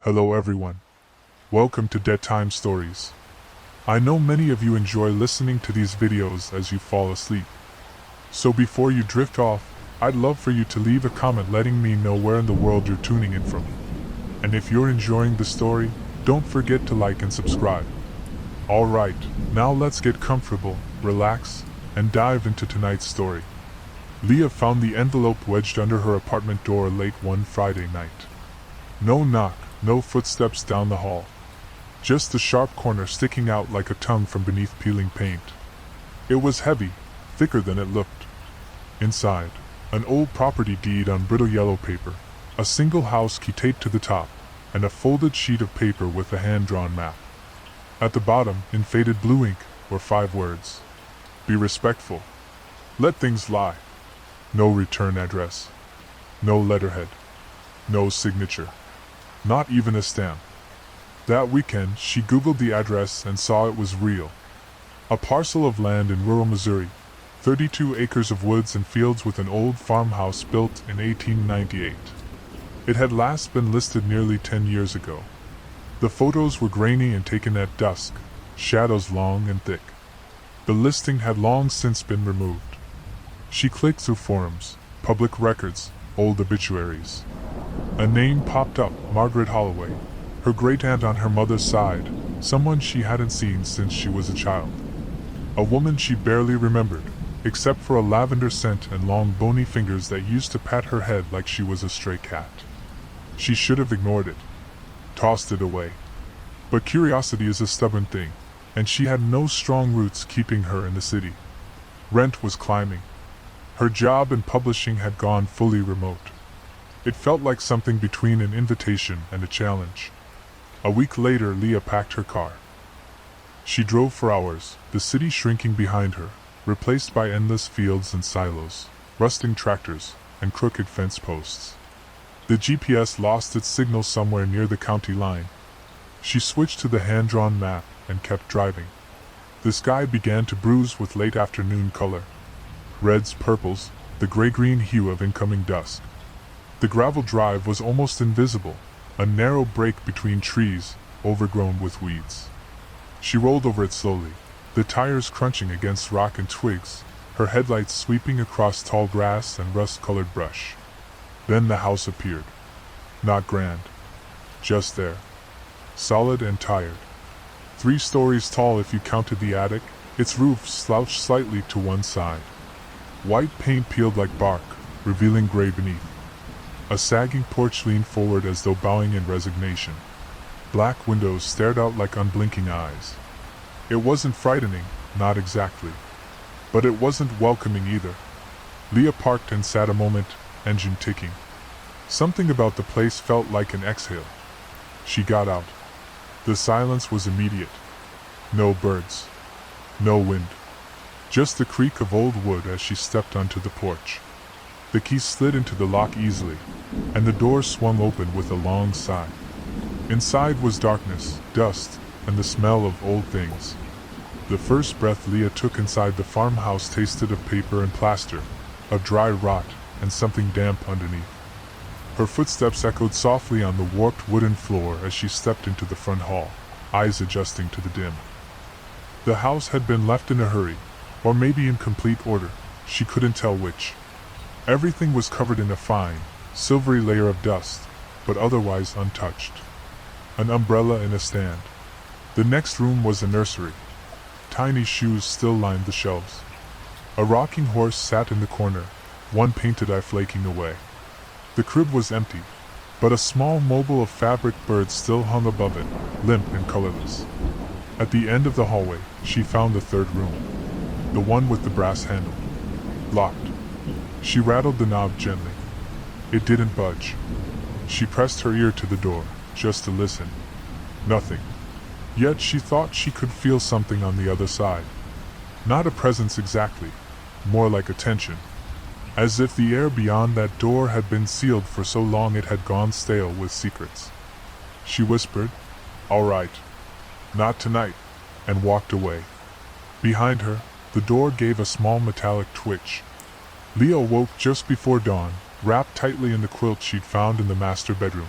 Hello everyone. Welcome to Dead Time Stories. I know many of you enjoy listening to these videos as you fall asleep. So before you drift off, I'd love for you to leave a comment letting me know where in the world you're tuning in from. And if you're enjoying the story, don't forget to like and subscribe. Alright, now let's get comfortable, relax, and dive into tonight's story. Leah found the envelope wedged under her apartment door late one Friday night. No knock, no footsteps down the hall. Just a sharp corner sticking out like a tongue from beneath peeling paint. It was heavy, thicker than it looked. Inside, an old property deed on brittle yellow paper, a single house key taped to the top, and a folded sheet of paper with a hand-drawn map. At the bottom, in faded blue ink, were 5 words. Be respectful. Let things lie. No return address. No letterhead. No signature. Not even a stamp. That weekend, she Googled the address and saw it was real. A parcel of land in rural Missouri, 32 acres of woods and fields with an old farmhouse built in 1898. It had last been listed nearly 10 years ago. The photos were grainy and taken at dusk, shadows long and thick. The listing had long since been removed. She clicked through forums, public records, old obituaries. A name popped up, Margaret Holloway, her great-aunt on her mother's side, someone she hadn't seen since she was a child. A woman she barely remembered, except for a lavender scent and long bony fingers that used to pat her head like she was a stray cat. She should have ignored it, tossed it away. But curiosity is a stubborn thing, and she had no strong roots keeping her in the city. Rent was climbing. Her job in publishing had gone fully remote. It felt like something between an invitation and a challenge. A week later, Leah packed her car. She drove for hours, the city shrinking behind her, replaced by endless fields and silos, rusting tractors, and crooked fence posts. The GPS lost its signal somewhere near the county line. She switched to the hand-drawn map and kept driving. The sky began to bruise with late afternoon color. Reds, purples, the gray-green hue of incoming dusk. The gravel drive was almost invisible, a narrow break between trees, overgrown with weeds. She rolled over it slowly, the tires crunching against rock and twigs, her headlights sweeping across tall grass and rust-colored brush. Then the house appeared. Not grand. Just there. Solid and tired. 3 stories tall if you counted the attic, its roof slouched slightly to one side. White paint peeled like bark, revealing gray beneath. A sagging porch leaned forward as though bowing in resignation. Black windows stared out like unblinking eyes. It wasn't frightening, not exactly. But it wasn't welcoming either. Leah parked and sat a moment, engine ticking. Something about the place felt like an exhale. She got out. The silence was immediate. No birds. No wind. Just the creak of old wood as she stepped onto the porch. The key slid into the lock easily, and the door swung open with a long sigh. Inside was darkness, dust, and the smell of old things. The first breath Leah took inside the farmhouse tasted of paper and plaster, of dry rot, and something damp underneath. Her footsteps echoed softly on the warped wooden floor as she stepped into the front hall, eyes adjusting to the dim. The house had been left in a hurry, or maybe in complete order, she couldn't tell which. Everything was covered in a fine, silvery layer of dust, but otherwise untouched. An umbrella in a stand. The next room was a nursery. Tiny shoes still lined the shelves. A rocking horse sat in the corner, one painted eye flaking away. The crib was empty, but a small mobile of fabric bird still hung above it, limp and colorless. At the end of the hallway, she found the third room. The one with the brass handle. Locked. She rattled the knob gently. It didn't budge. She pressed her ear to the door, just to listen. Nothing. Yet she thought she could feel something on the other side. Not a presence exactly, more like a tension. As if the air beyond that door had been sealed for so long it had gone stale with secrets. She whispered, "All right. Not tonight," and walked away. Behind her, the door gave a small metallic twitch. Leah woke just before dawn, wrapped tightly in the quilt she'd found in the master bedroom.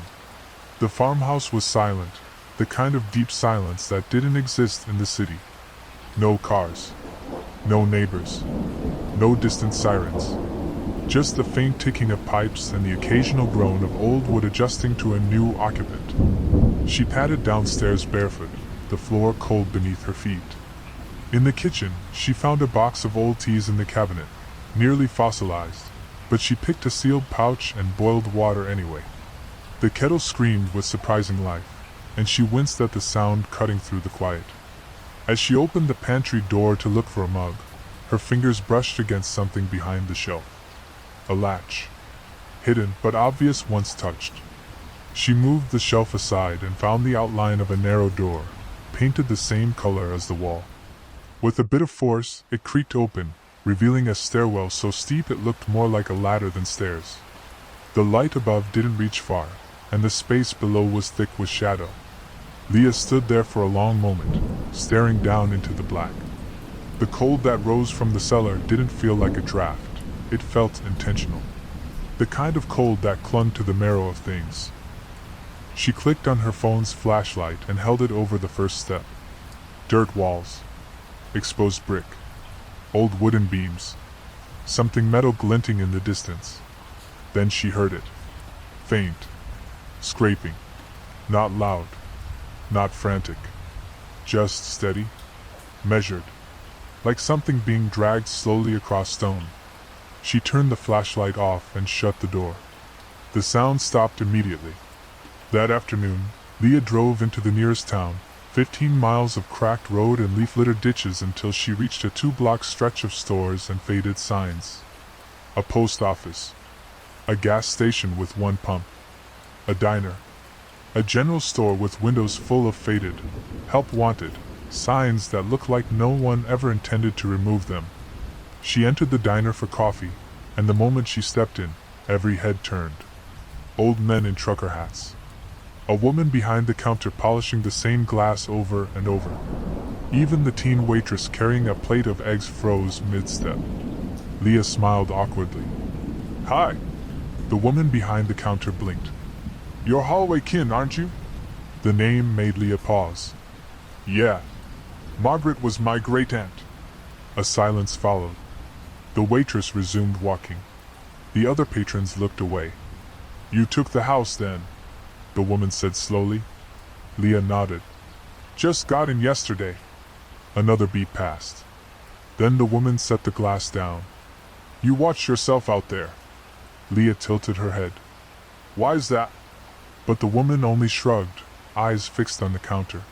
The farmhouse was silent, the kind of deep silence that didn't exist in the city. No cars. No neighbors. No distant sirens. Just the faint ticking of pipes and the occasional groan of old wood adjusting to a new occupant. She padded downstairs barefoot, the floor cold beneath her feet. In the kitchen, she found a box of old teas in the cabinet, nearly fossilized, but she picked a sealed pouch and boiled water anyway. The kettle screamed with surprising life, and she winced at the sound cutting through the quiet. As she opened the pantry door to look for a mug, her fingers brushed against something behind the shelf. A latch. Hidden but obvious once touched. She moved the shelf aside and found the outline of a narrow door, painted the same color as the wall. With a bit of force, it creaked open, revealing a stairwell so steep it looked more like a ladder than stairs. The light above didn't reach far, and the space below was thick with shadow. Leah stood there for a long moment, staring down into the black. The cold that rose from the cellar didn't feel like a draft. It felt intentional. The kind of cold that clung to the marrow of things. She clicked on her phone's flashlight and held it over the first step. Dirt walls. Exposed brick. Old wooden beams. Something metal glinting in the distance. Then she heard it. Faint. Scraping. Not loud. Not frantic. Just steady. Measured. Like something being dragged slowly across stone. She turned the flashlight off and shut the door. The sound stopped immediately. That afternoon, Leah drove into the nearest town, 15 miles of cracked road and leaf-littered ditches until she reached a 2-block stretch of stores and faded signs. A post office. A gas station with one pump. A diner. A general store with windows full of faded, help wanted, signs that looked like no one ever intended to remove them. She entered the diner for coffee, and the moment she stepped in, every head turned. Old men in trucker hats. A woman behind the counter polishing the same glass over and over. Even the teen waitress carrying a plate of eggs froze mid-step. Leah smiled awkwardly. "Hi." The woman behind the counter blinked. "You're Holloway Kin, aren't you?" The name made Leah pause. "Yeah. Margaret was my great-aunt." A silence followed. The waitress resumed walking. The other patrons looked away. "You took the house then?" the woman said slowly. Leah nodded. "Just got in yesterday." Another beat passed. Then the woman set the glass down. "You watch yourself out there." Leah tilted her head. "Why's that?" But the woman only shrugged, eyes fixed on the counter.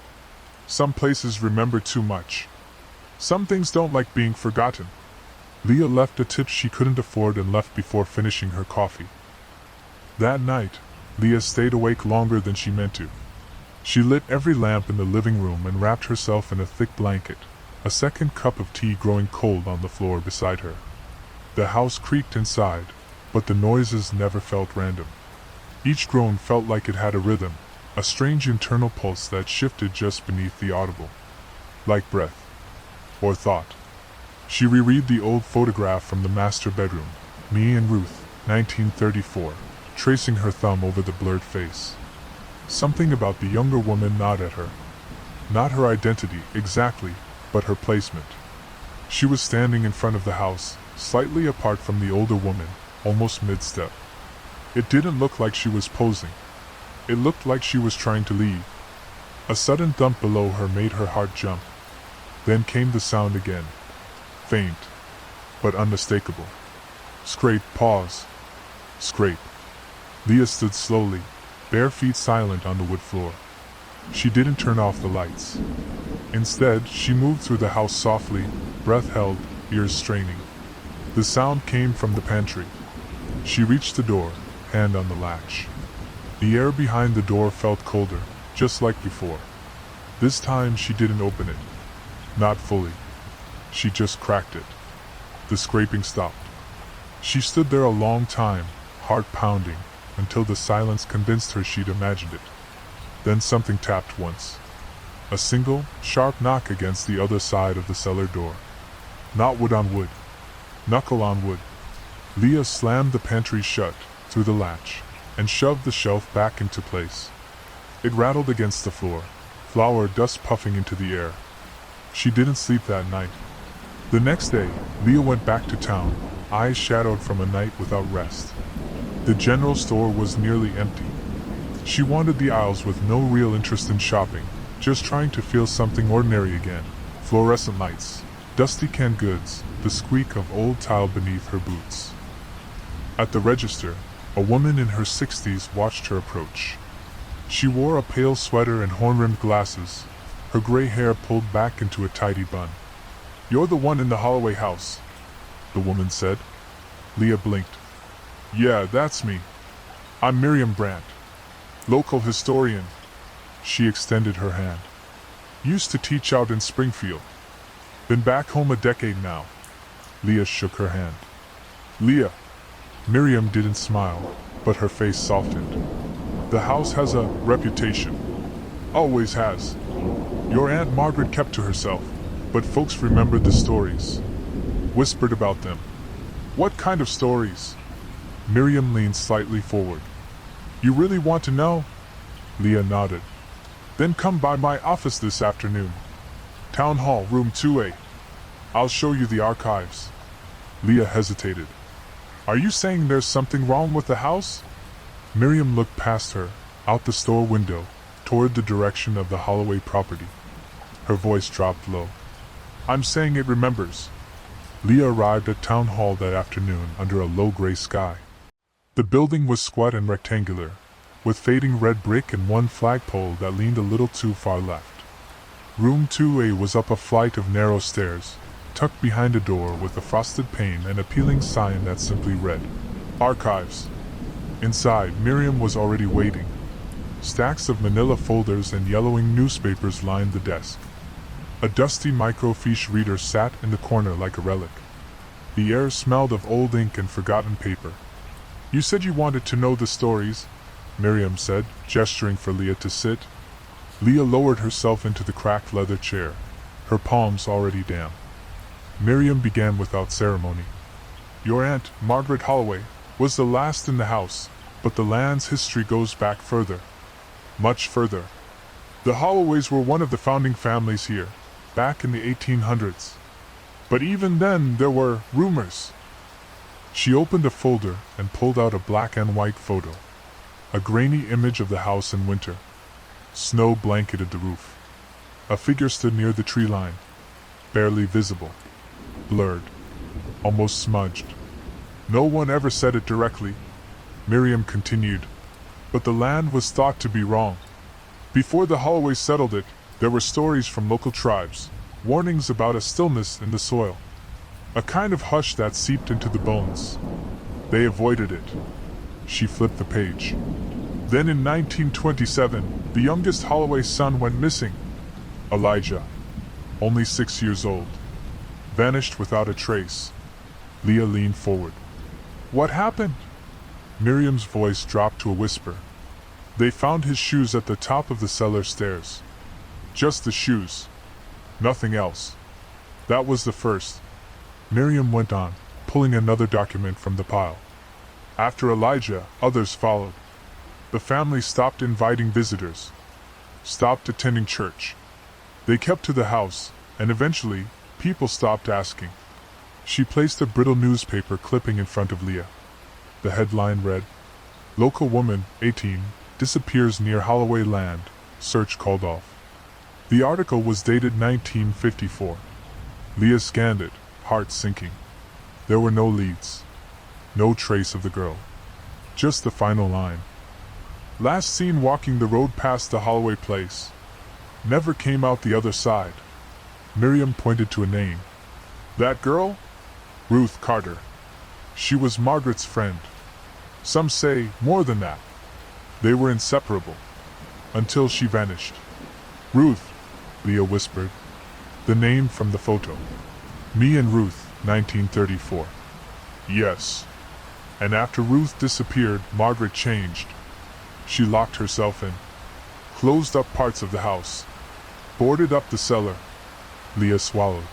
"Some places remember too much. Some things don't like being forgotten." Leah left a tip she couldn't afford and left before finishing her coffee. That night, Leah stayed awake longer than she meant to. She lit every lamp in the living room and wrapped herself in a thick blanket, a second cup of tea growing cold on the floor beside her. The house creaked inside, but the noises never felt random. Each groan felt like it had a rhythm, a strange internal pulse that shifted just beneath the audible. Like breath. Or thought. She reread the old photograph from the master bedroom, me and Ruth, 1934, tracing her thumb over the blurred face. Something about the younger woman gnawed at her. Not her identity, exactly, but her placement. She was standing in front of the house, slightly apart from the older woman, almost mid-step. It didn't look like she was posing. It looked like she was trying to leave. A sudden thump below her made her heart jump. Then came the sound again. Faint, but unmistakable. Scrape, pause. Scrape. Leah stood slowly, bare feet silent on the wood floor. She didn't turn off the lights. Instead, she moved through the house softly, breath held, ears straining. The sound came from the pantry. She reached the door, hand on the latch. The air behind the door felt colder, just like before. This time she didn't open it. Not fully. She just cracked it. The scraping stopped. She stood there a long time, heart pounding, until the silence convinced her she'd imagined it. Then something tapped once. A single, sharp knock against the other side of the cellar door. Not wood on wood. Knuckle on wood. Leah slammed the pantry shut, through the latch, and shoved the shelf back into place. It rattled against the floor, flour dust puffing into the air. She didn't sleep that night. The next day, Leah went back to town, eyes shadowed from a night without rest. The general store was nearly empty. She wandered the aisles with no real interest in shopping, just trying to feel something ordinary again. Fluorescent lights, dusty canned goods, the squeak of old tile beneath her boots. At the register, a woman in her 60s watched her approach. She wore a pale sweater and horn-rimmed glasses, her gray hair pulled back into a tidy bun. "You're the one in the Holloway house," the woman said. Leah blinked. "Yeah, that's me. I'm Miriam Brandt, local historian." She extended her hand. "Used to teach out in Springfield. Been back home a decade now." Leah shook her hand. "Leah." Miriam didn't smile, but her face softened. "The house has a reputation. Always has. Your Aunt Margaret kept to herself, but folks remembered the stories. Whispered about them." "What kind of stories?" Miriam leaned slightly forward. "You really want to know?" Leah nodded. "Then come by my office this afternoon. Town Hall, room 2A. I'll show you the archives." Leah hesitated. "Are you saying there's something wrong with the house?" Miriam looked past her, out the store window, toward the direction of the Holloway property. Her voice dropped low. "I'm saying it remembers." Leah arrived at Town Hall that afternoon under a low gray sky. The building was squat and rectangular, with fading red brick and one flagpole that leaned a little too far left. Room 2A was up a flight of narrow stairs, tucked behind a door with a frosted pane and a peeling sign that simply read, "Archives." Inside, Miriam was already waiting. Stacks of manila folders and yellowing newspapers lined the desk. A dusty microfiche reader sat in the corner like a relic. The air smelled of old ink and forgotten paper. "You said you wanted to know the stories," Miriam said, gesturing for Leah to sit. Leah lowered herself into the cracked leather chair, her palms already damp. Miriam began without ceremony. "Your Aunt, Margaret Holloway, was the last in the house, but the land's history goes back further. Much further. The Holloways were one of the founding families here, back in the 1800s. But even then there were rumors." She opened a folder and pulled out a black and white photo. A grainy image of the house in winter. Snow blanketed the roof. A figure stood near the tree line, barely visible. Blurred. Almost smudged. "No one ever said it directly," Miriam continued, "but the land was thought to be wrong. Before the Holloways settled it, there were stories from local tribes, warnings about a stillness in the soil. A kind of hush that seeped into the bones. They avoided it." She flipped the page. "Then in 1927, the youngest Holloway son went missing. Elijah. Only 6 years old. Vanished without a trace." Leah leaned forward. "What happened?" Miriam's voice dropped to a whisper. "They found his shoes at the top of the cellar stairs. Just the shoes. Nothing else. That was the first." Miriam went on, pulling another document from the pile. "After Elijah, others followed. The family stopped inviting visitors. Stopped attending church. They kept to the house, and eventually, people stopped asking." She placed a brittle newspaper clipping in front of Leah. The headline read, "Local woman, 18, disappears near Holloway land, search called off." The article was dated 1954. Leah scanned it, heart sinking. There were no leads. No trace of the girl. Just the final line. "Last seen walking the road past the Holloway place. Never came out the other side." Miriam pointed to a name. "That girl? Ruth Carter. She was Margaret's friend. Some say more than that. They were inseparable. Until she vanished." "Ruth," Leah whispered. "The name from the photo. Me and Ruth, 1934. "Yes. And after Ruth disappeared, Margaret changed. She locked herself in. Closed up parts of the house. Boarded up the cellar." Leah swallowed.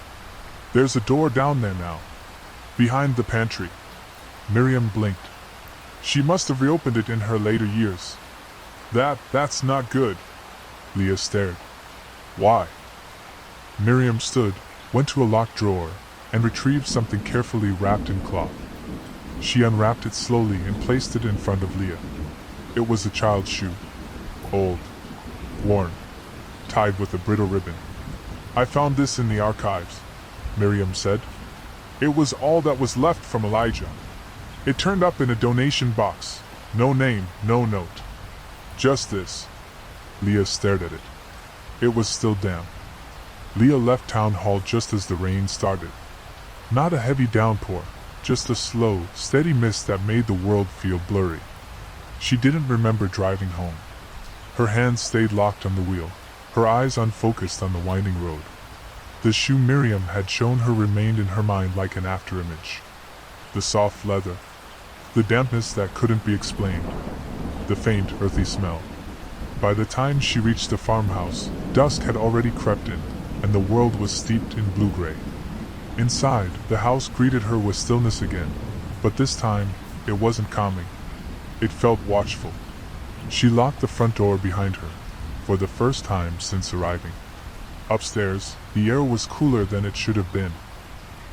"There's a door down there now. Behind the pantry." Miriam blinked. "She must have reopened it in her later years." That's not good. Leah stared. Why? Miriam stood, went to a locked drawer, and retrieved something carefully wrapped in cloth. She unwrapped it slowly and placed it in front of Leah. It was a child's shoe. Old. Worn. Tied with a brittle ribbon. I found this in the archives, Miriam said. It was all that was left from Elijah. It turned up in a donation box. No name, no note. Just this. Leah stared at it. It was still damp. Leah left town hall just as the rain started. Not a heavy downpour, just a slow, steady mist that made the world feel blurry. She didn't remember driving home. Her hands stayed locked on the wheel, her eyes unfocused on the winding road. The shoe Miriam had shown her remained in her mind like an afterimage. The soft leather, the dampness that couldn't be explained, the faint, earthy smell. By the time she reached the farmhouse, dusk had already crept in, and the world was steeped in blue-gray. Inside, the house greeted her with stillness again, but this time, it wasn't calming. It felt watchful. She locked the front door behind her, for the first time since arriving. Upstairs, the air was cooler than it should have been.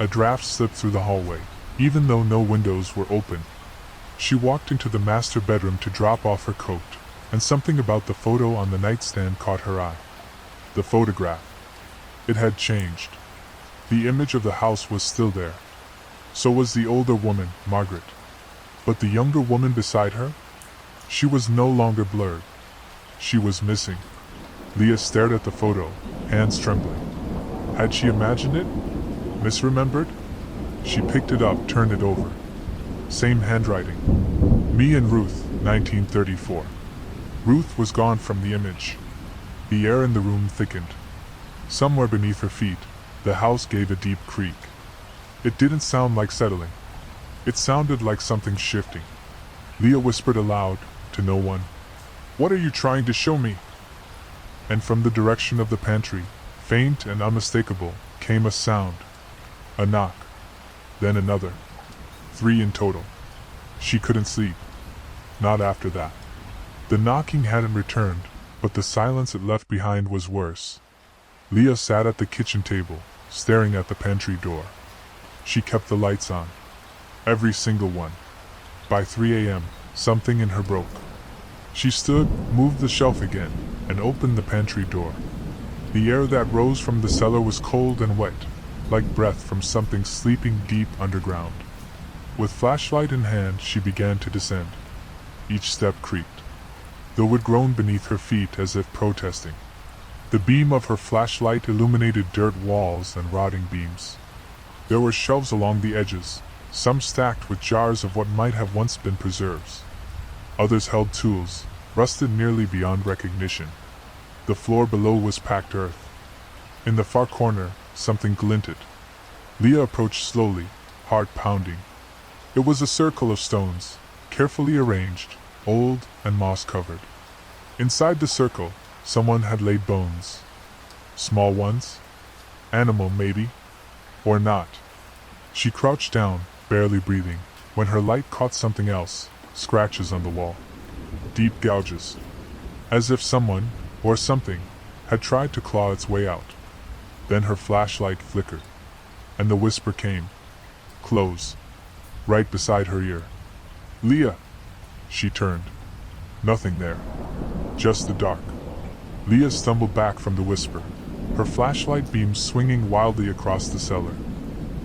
A draft slipped through the hallway, even though no windows were open. She walked into the master bedroom to drop off her coat, and something about the photo on the nightstand caught her eye. The photograph. It had changed. The image of the house was still there. So was the older woman, Margaret. But the younger woman beside her? She was no longer blurred. She was missing. Leah stared at the photo, hands trembling. Had she imagined it? Misremembered? She picked it up, turned it over. Same handwriting. Me and Ruth, 1934. Ruth was gone from the image. The air in the room thickened. Somewhere beneath her feet, the house gave a deep creak. It didn't sound like settling. It sounded like something shifting. Leah whispered aloud, to no one. What are you trying to show me? And from the direction of the pantry, faint and unmistakable, came a sound. A knock. Then another. 3 in total. She couldn't sleep. Not after that. The knocking hadn't returned, but the silence it left behind was worse. Leah sat at the kitchen table, staring at the pantry door. She kept the lights on. Every single one. By 3 a.m., something in her broke. She stood, moved the shelf again, and opened the pantry door. The air that rose from the cellar was cold and wet, like breath from something sleeping deep underground. With flashlight in hand, she began to descend. Each step creaked. The wood groaned beneath her feet as if protesting. The beam of her flashlight illuminated dirt walls and rotting beams. There were shelves along the edges, some stacked with jars of what might have once been preserves. Others held tools, rusted nearly beyond recognition. The floor below was packed earth. In the far corner, something glinted. Leah approached slowly, heart pounding. It was a circle of stones, carefully arranged, old and moss-covered. Inside the circle, someone had laid bones. Small ones? Animal, maybe? Or not? She crouched down, barely breathing, when her light caught something else, scratches on the wall. Deep gouges. As if someone, or something, had tried to claw its way out. Then her flashlight flickered, and the whisper came. Close. Right beside her ear. Leah! She turned. Nothing there. Just the dark. Leah stumbled back from the whisper, her flashlight beam swinging wildly across the cellar.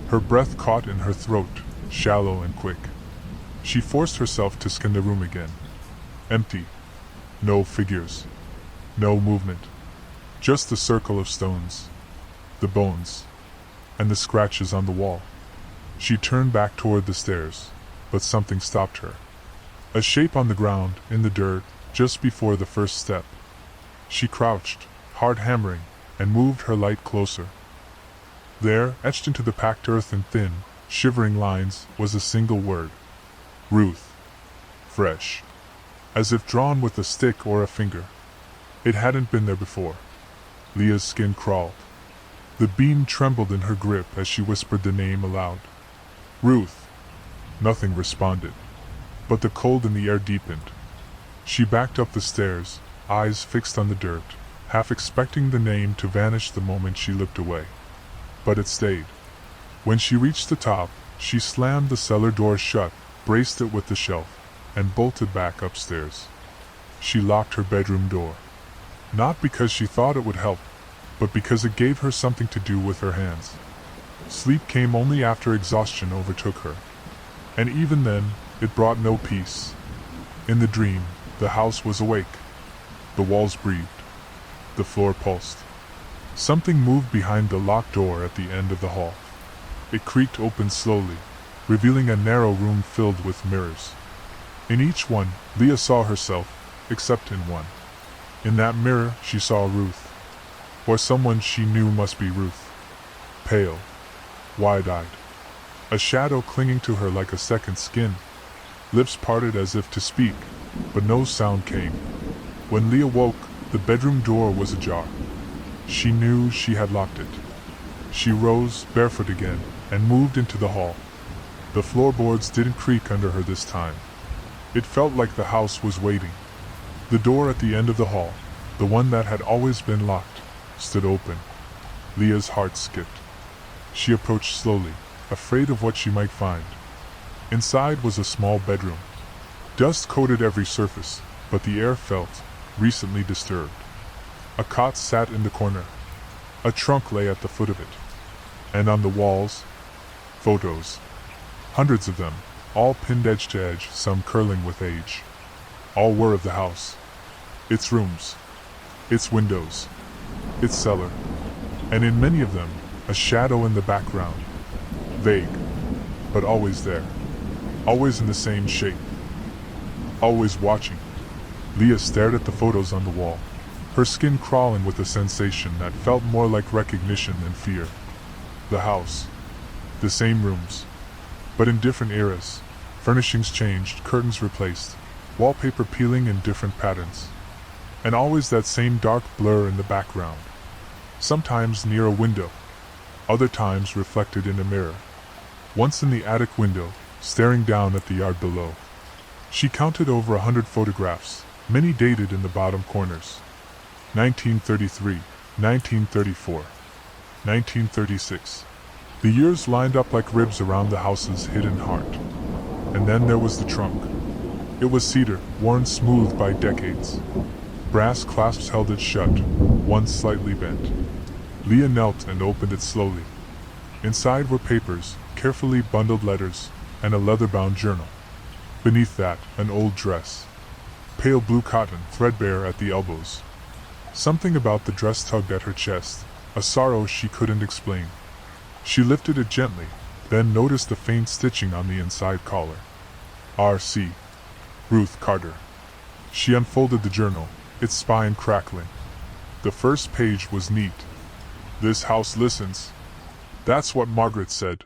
Her breath caught in her throat, shallow and quick. She forced herself to scan the room again. Empty. No figures. No movement. Just the circle of stones. The bones. And the scratches on the wall. She turned back toward the stairs, but something stopped her. A shape on the ground, in the dirt, just before the first step. She crouched, hard hammering, and moved her light closer. There, etched into the packed earth in thin, shivering lines, was a single word. Ruth. Fresh. As if drawn with a stick or a finger. It hadn't been there before. Leah's skin crawled. The beam trembled in her grip as she whispered the name aloud. Ruth. Nothing responded. But the cold in the air deepened. She backed up the stairs, eyes fixed on the dirt, half expecting the name to vanish the moment she looked away. But it stayed. When she reached the top, she slammed the cellar door shut, braced it with the shelf, and bolted back upstairs. She locked her bedroom door. Not because she thought it would help, but because it gave her something to do with her hands. Sleep came only after exhaustion overtook her. And even then, it brought no peace. In the dream, the house was awake. The walls breathed. The floor pulsed. Something moved behind the locked door at the end of the hall. It creaked open slowly, revealing a narrow room filled with mirrors. In each one, Leah saw herself, except in one. In that mirror, she saw Ruth. Or someone she knew must be Ruth. Pale. Wide-eyed. A shadow clinging to her like a second skin. Lips parted as if to speak, but no sound came. When Leah woke, the bedroom door was ajar. She knew she had locked it. She rose, barefoot again, and moved into the hall. The floorboards didn't creak under her this time. It felt like the house was waiting. The door at the end of the hall, the one that had always been locked, stood open. Leah's heart skipped. She approached slowly, afraid of what she might find. Inside was a small bedroom. Dust coated every surface, but the air felt recently disturbed. A cot sat in the corner. A trunk lay at the foot of it. And on the walls, photos. Hundreds of them, all pinned edge to edge, some curling with age. All were of the house. Its rooms. Its windows. Its cellar. And in many of them, a shadow in the background. Vague, but always there. Always in the same shape. Always watching. Leah stared at the photos on the wall, her skin crawling with a sensation that felt more like recognition than fear. The house. The same rooms. But in different eras. Furnishings changed, curtains replaced, wallpaper peeling in different patterns. And always that same dark blur in the background. Sometimes near a window. Other times reflected in a mirror. Once in the attic window, staring down at the yard below. She counted over 100 photographs, many dated in the bottom corners. 1933, 1934, 1936. The years lined up like ribs around the house's hidden heart. And then there was the trunk. It was cedar, worn smooth by decades. Brass clasps held it shut, one slightly bent. Leah knelt and opened it slowly. Inside were papers, carefully bundled letters, and a leather-bound journal. Beneath that, an old dress. Pale blue cotton, threadbare at the elbows. Something about the dress tugged at her chest, a sorrow she couldn't explain. She lifted it gently, then noticed the faint stitching on the inside collar. R.C. Ruth Carter. She unfolded the journal, its spine crackling. The first page was neat. "This house listens." That's what Margaret said.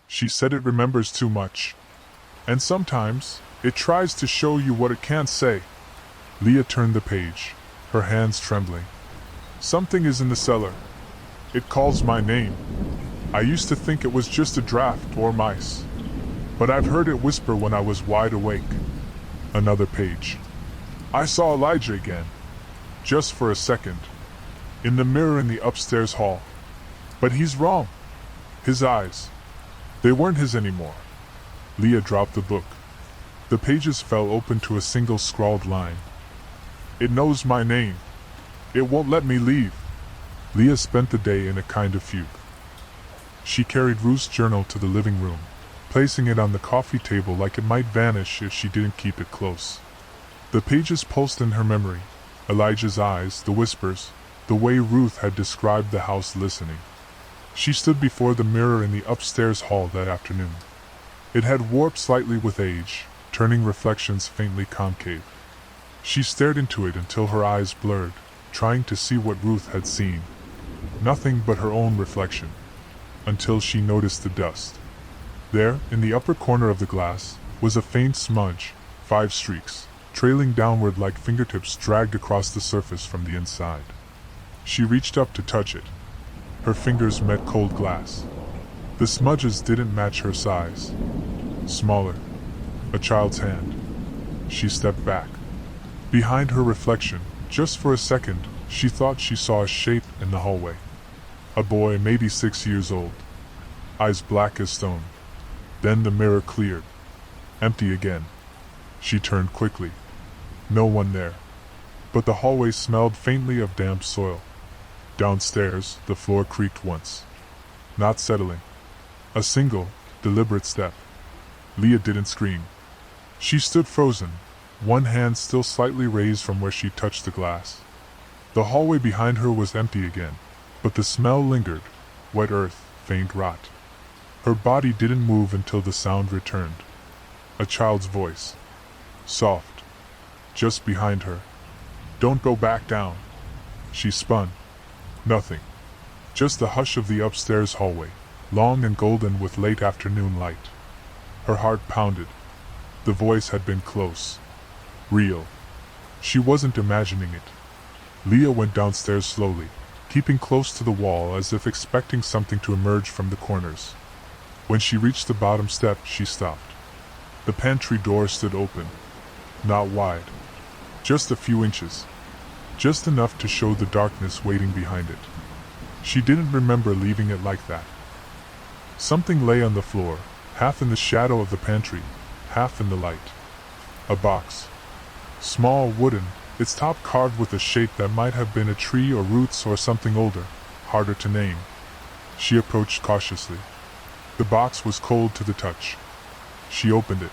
She said it remembers too much. And sometimes, it tries to show you what it can't say. Leah turned the page, her hands trembling. "Something is in the cellar. It calls my name. I used to think it was just a draft or mice. But I've heard it whisper when I was wide awake." Another page. "I saw Elijah again. Just for a second. In the mirror in the upstairs hall. But he's wrong. His eyes. They weren't his anymore." Leah dropped the book. The pages fell open to a single scrawled line. "It knows my name. It won't let me leave." Leah spent the day in a kind of fugue. She carried Ruth's journal to the living room, placing it on the coffee table like it might vanish if she didn't keep it close. The pages pulsed in her memory. Elijah's eyes, the whispers, the way Ruth had described the house listening. She stood before the mirror in the upstairs hall that afternoon. It had warped slightly with age, turning reflections faintly concave. She stared into it until her eyes blurred, trying to see what Ruth had seen. Nothing but her own reflection. Until she noticed the dust. There, in the upper corner of the glass, was a faint smudge, 5 streaks, trailing downward like fingertips dragged across the surface from the inside. She reached up to touch it. Her fingers met cold glass. The smudges didn't match her size. Smaller. A child's hand. She stepped back. Behind her reflection, just for a second, she thought she saw a shape in the hallway. A boy, maybe 6 years old. Eyes black as stone. Then the mirror cleared. Empty again. She turned quickly. No one there. But the hallway smelled faintly of damp soil. Downstairs, the floor creaked once. Not settling. A single, deliberate step. Leah didn't scream. She stood frozen, one hand still slightly raised from where she touched the glass. The hallway behind her was empty again, but the smell lingered, wet earth, faint rot. Her body didn't move until the sound returned. A child's voice. Soft. Just behind her. Don't go back down. She spun. Nothing. Just the hush of the upstairs hallway, long and golden with late afternoon light. Her heart pounded. The voice had been close. Real. She wasn't imagining it. Leah went downstairs slowly, keeping close to the wall as if expecting something to emerge from the corners. When she reached the bottom step, she stopped. The pantry door stood open. Not wide. Just a few inches. Just enough to show the darkness waiting behind it. She didn't remember leaving it like that. Something lay on the floor, half in the shadow of the pantry, half in the light. A box. Small, wooden, its top carved with a shape that might have been a tree or roots or something older, harder to name. She approached cautiously. The box was cold to the touch. She opened it.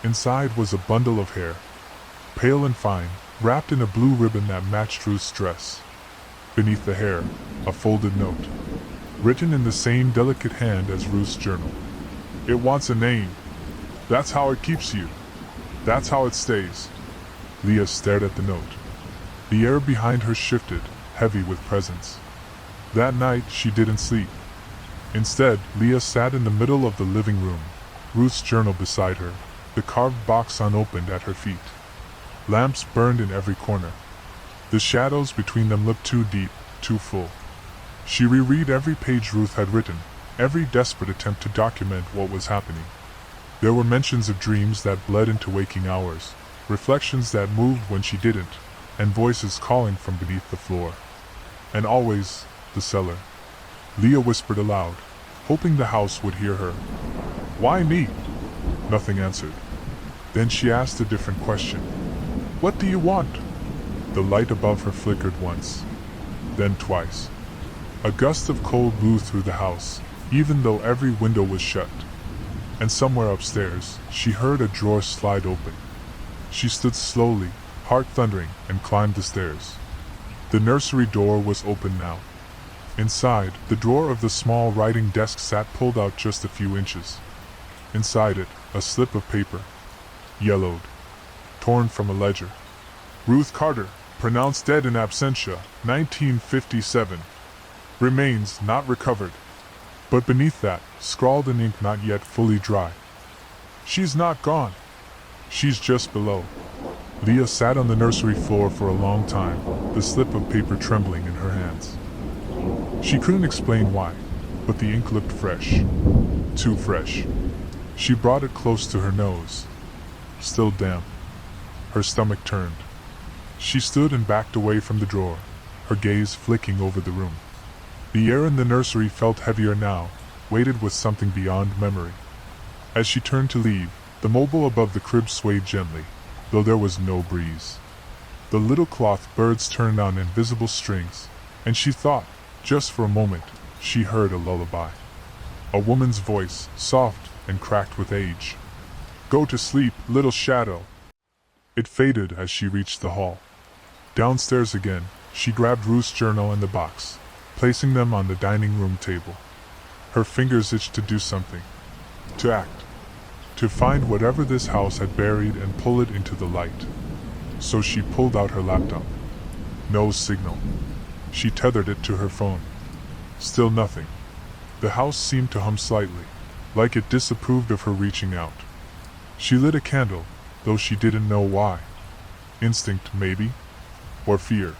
Inside was a bundle of hair. Pale and fine, wrapped in a blue ribbon that matched Ruth's dress. Beneath the hair, a folded note. Written in the same delicate hand as Ruth's journal. It wants a name. That's how it keeps you. That's how it stays. Leah stared at the note. The air behind her shifted, heavy with presence. That night she didn't sleep. Instead, Leah sat in the middle of the living room, Ruth's journal beside her, the carved box unopened at her feet. Lamps burned in every corner. The shadows between them looked too deep, too full. She reread every page Ruth had written, every desperate attempt to document what was happening. There were mentions of dreams that bled into waking hours, reflections that moved when she didn't, and voices calling from beneath the floor. And always, the cellar. Leah whispered aloud, hoping the house would hear her. Why me? Nothing answered. Then she asked a different question. What do you want? The light above her flickered once, then twice. A gust of cold blew through the house, even though every window was shut. And somewhere upstairs, she heard a drawer slide open. She stood slowly, heart thundering, and climbed the stairs. The nursery door was open now. Inside, the drawer of the small writing desk sat pulled out just a few inches. Inside it, a slip of paper. Yellowed. Torn from a ledger. Ruth Carter, pronounced dead in absentia, 1957. Remains not recovered. But beneath that, scrawled in ink not yet fully dry. She's not gone. She's just below. Leah sat on the nursery floor for a long time, the slip of paper trembling in her hands. She couldn't explain why, but the ink looked fresh. Too fresh. She brought it close to her nose. Still damp. Her stomach turned. She stood and backed away from the drawer, her gaze flicking over the room. The air in the nursery felt heavier now, weighted with something beyond memory. As she turned to leave, the mobile above the crib swayed gently, though there was no breeze. The little cloth birds turned on invisible strings, and she thought, just for a moment, she heard a lullaby. A woman's voice, soft and cracked with age. Go to sleep, little shadow. It faded as she reached the hall. Downstairs again, she grabbed Ruth's journal and the box, placing them on the dining room table. Her fingers itched to do something. To act. To find whatever this house had buried and pull it into the light. So she pulled out her laptop. No signal. She tethered it to her phone. Still nothing. The house seemed to hum slightly, like it disapproved of her reaching out. She lit a candle, though she didn't know why. Instinct, maybe? Or fear?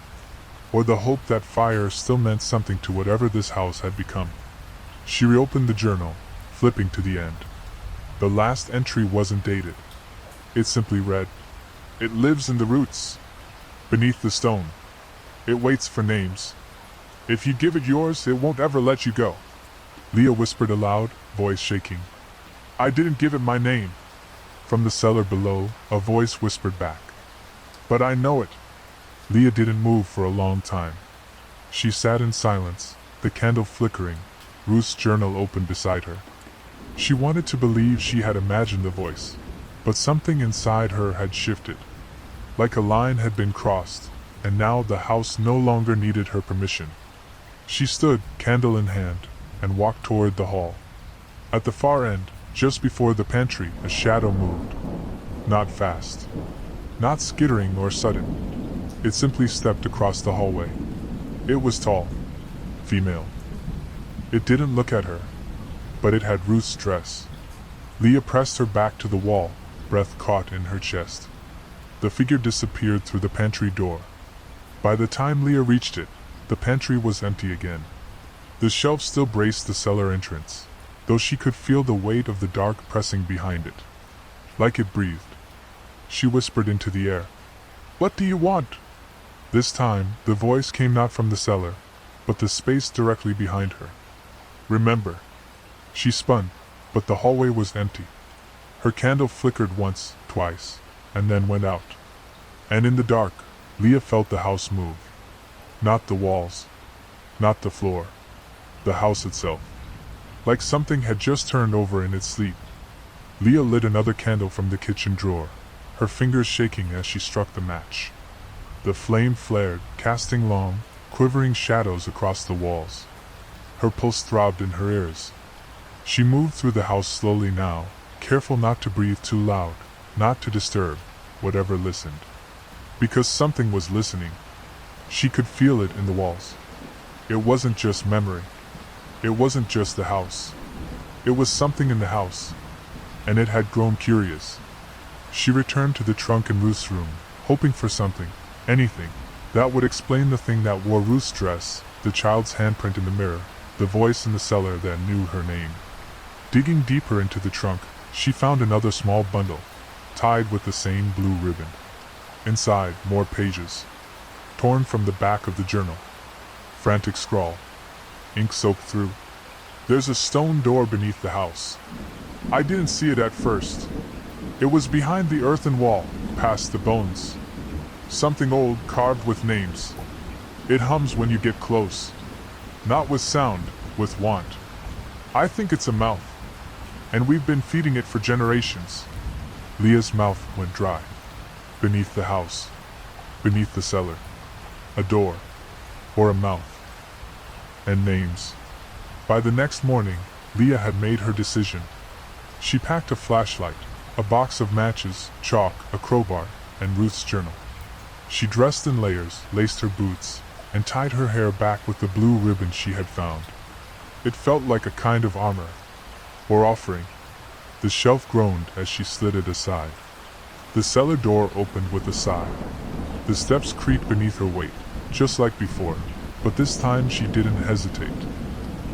Or the hope that fire still meant something to whatever this house had become. She reopened the journal, flipping to the end. The last entry wasn't dated. It simply read, It lives in the roots, beneath the stone. It waits for names. If you give it yours, it won't ever let you go. Leah whispered aloud, voice shaking. I didn't give it my name. From the cellar below, a voice whispered back. But I know it. Leah didn't move for a long time. She sat in silence, the candle flickering, Ruth's journal open beside her. She wanted to believe she had imagined the voice, but something inside her had shifted. Like a line had been crossed, and now the house no longer needed her permission. She stood, candle in hand, and walked toward the hall. At the far end, just before the pantry, a shadow moved. Not fast. Not skittering or sudden. It simply stepped across the hallway. It was tall. Female. It didn't look at her, but it had Ruth's dress. Leah pressed her back to the wall, breath caught in her chest. The figure disappeared through the pantry door. By the time Leah reached it, the pantry was empty again. The shelves still braced the cellar entrance, though she could feel the weight of the dark pressing behind it. Like it breathed. She whispered into the air. What do you want? This time, the voice came not from the cellar, but the space directly behind her. Remember. She spun, but the hallway was empty. Her candle flickered once, twice, and then went out. And in the dark, Leah felt the house move. Not the walls. Not the floor. The house itself. Like something had just turned over in its sleep. Leah lit another candle from the kitchen drawer, her fingers shaking as she struck the match. The flame flared, casting long, quivering shadows across the walls. Her pulse throbbed in her ears. She moved through the house slowly now, careful not to breathe too loud, not to disturb whatever listened. Because something was listening. She could feel it in the walls. It wasn't just memory. It wasn't just the house. It was something in the house, and it had grown curious. She returned to the trunk in Ruth's room, hoping for something, anything, that would explain the thing that wore Ruth's dress, the child's handprint in the mirror, the voice in the cellar that knew her name. Digging deeper into the trunk, she found another small bundle, tied with the same blue ribbon. Inside, more pages, torn from the back of the journal. Frantic scrawl. Ink soaked through. There's a stone door beneath the house. I didn't see it at first. It was behind the earthen wall, past the bones. Something old, carved with names. It hums when you get close. Not with sound, with want. I think it's a mouth. And we've been feeding it for generations. Leah's mouth went dry. Beneath the house. Beneath the cellar. A door. Or a mouth. And names. By the next morning, Leah had made her decision. She packed a flashlight, a box of matches, chalk, a crowbar, and Ruth's journal. She dressed in layers, laced her boots, and tied her hair back with the blue ribbon she had found. It felt like a kind of armor, or offering. The shelf groaned as she slid it aside. The cellar door opened with a sigh. The steps creaked beneath her weight, just like before, but this time she didn't hesitate.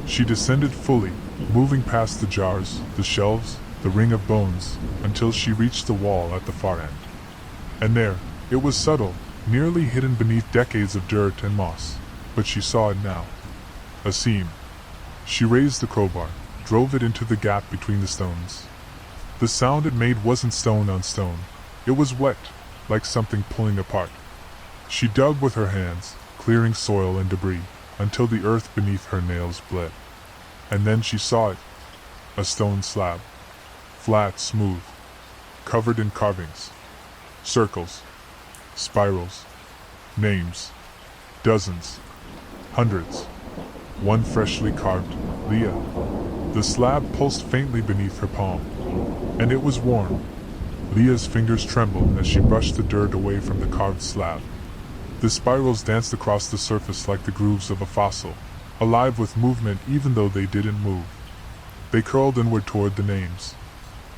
She descended fully, moving past the jars, the shelves, the ring of bones, until she reached the wall at the far end. And there, it was subtle, nearly hidden beneath decades of dirt and moss, but she saw it now. A seam. She raised the crowbar, drove it into the gap between the stones. The sound it made wasn't stone on stone. It was wet, like something pulling apart. She dug with her hands, clearing soil and debris, until the earth beneath her nails bled. And then she saw it. A stone slab. Flat, smooth. Covered in carvings. Circles. Spirals. Names. Dozens. Hundreds. One freshly carved, Leah. The slab pulsed faintly beneath her palm. And it was warm. Leah's fingers trembled as she brushed the dirt away from the carved slab. The spirals danced across the surface like the grooves of a fossil, alive with movement even though they didn't move. They curled inward toward the names.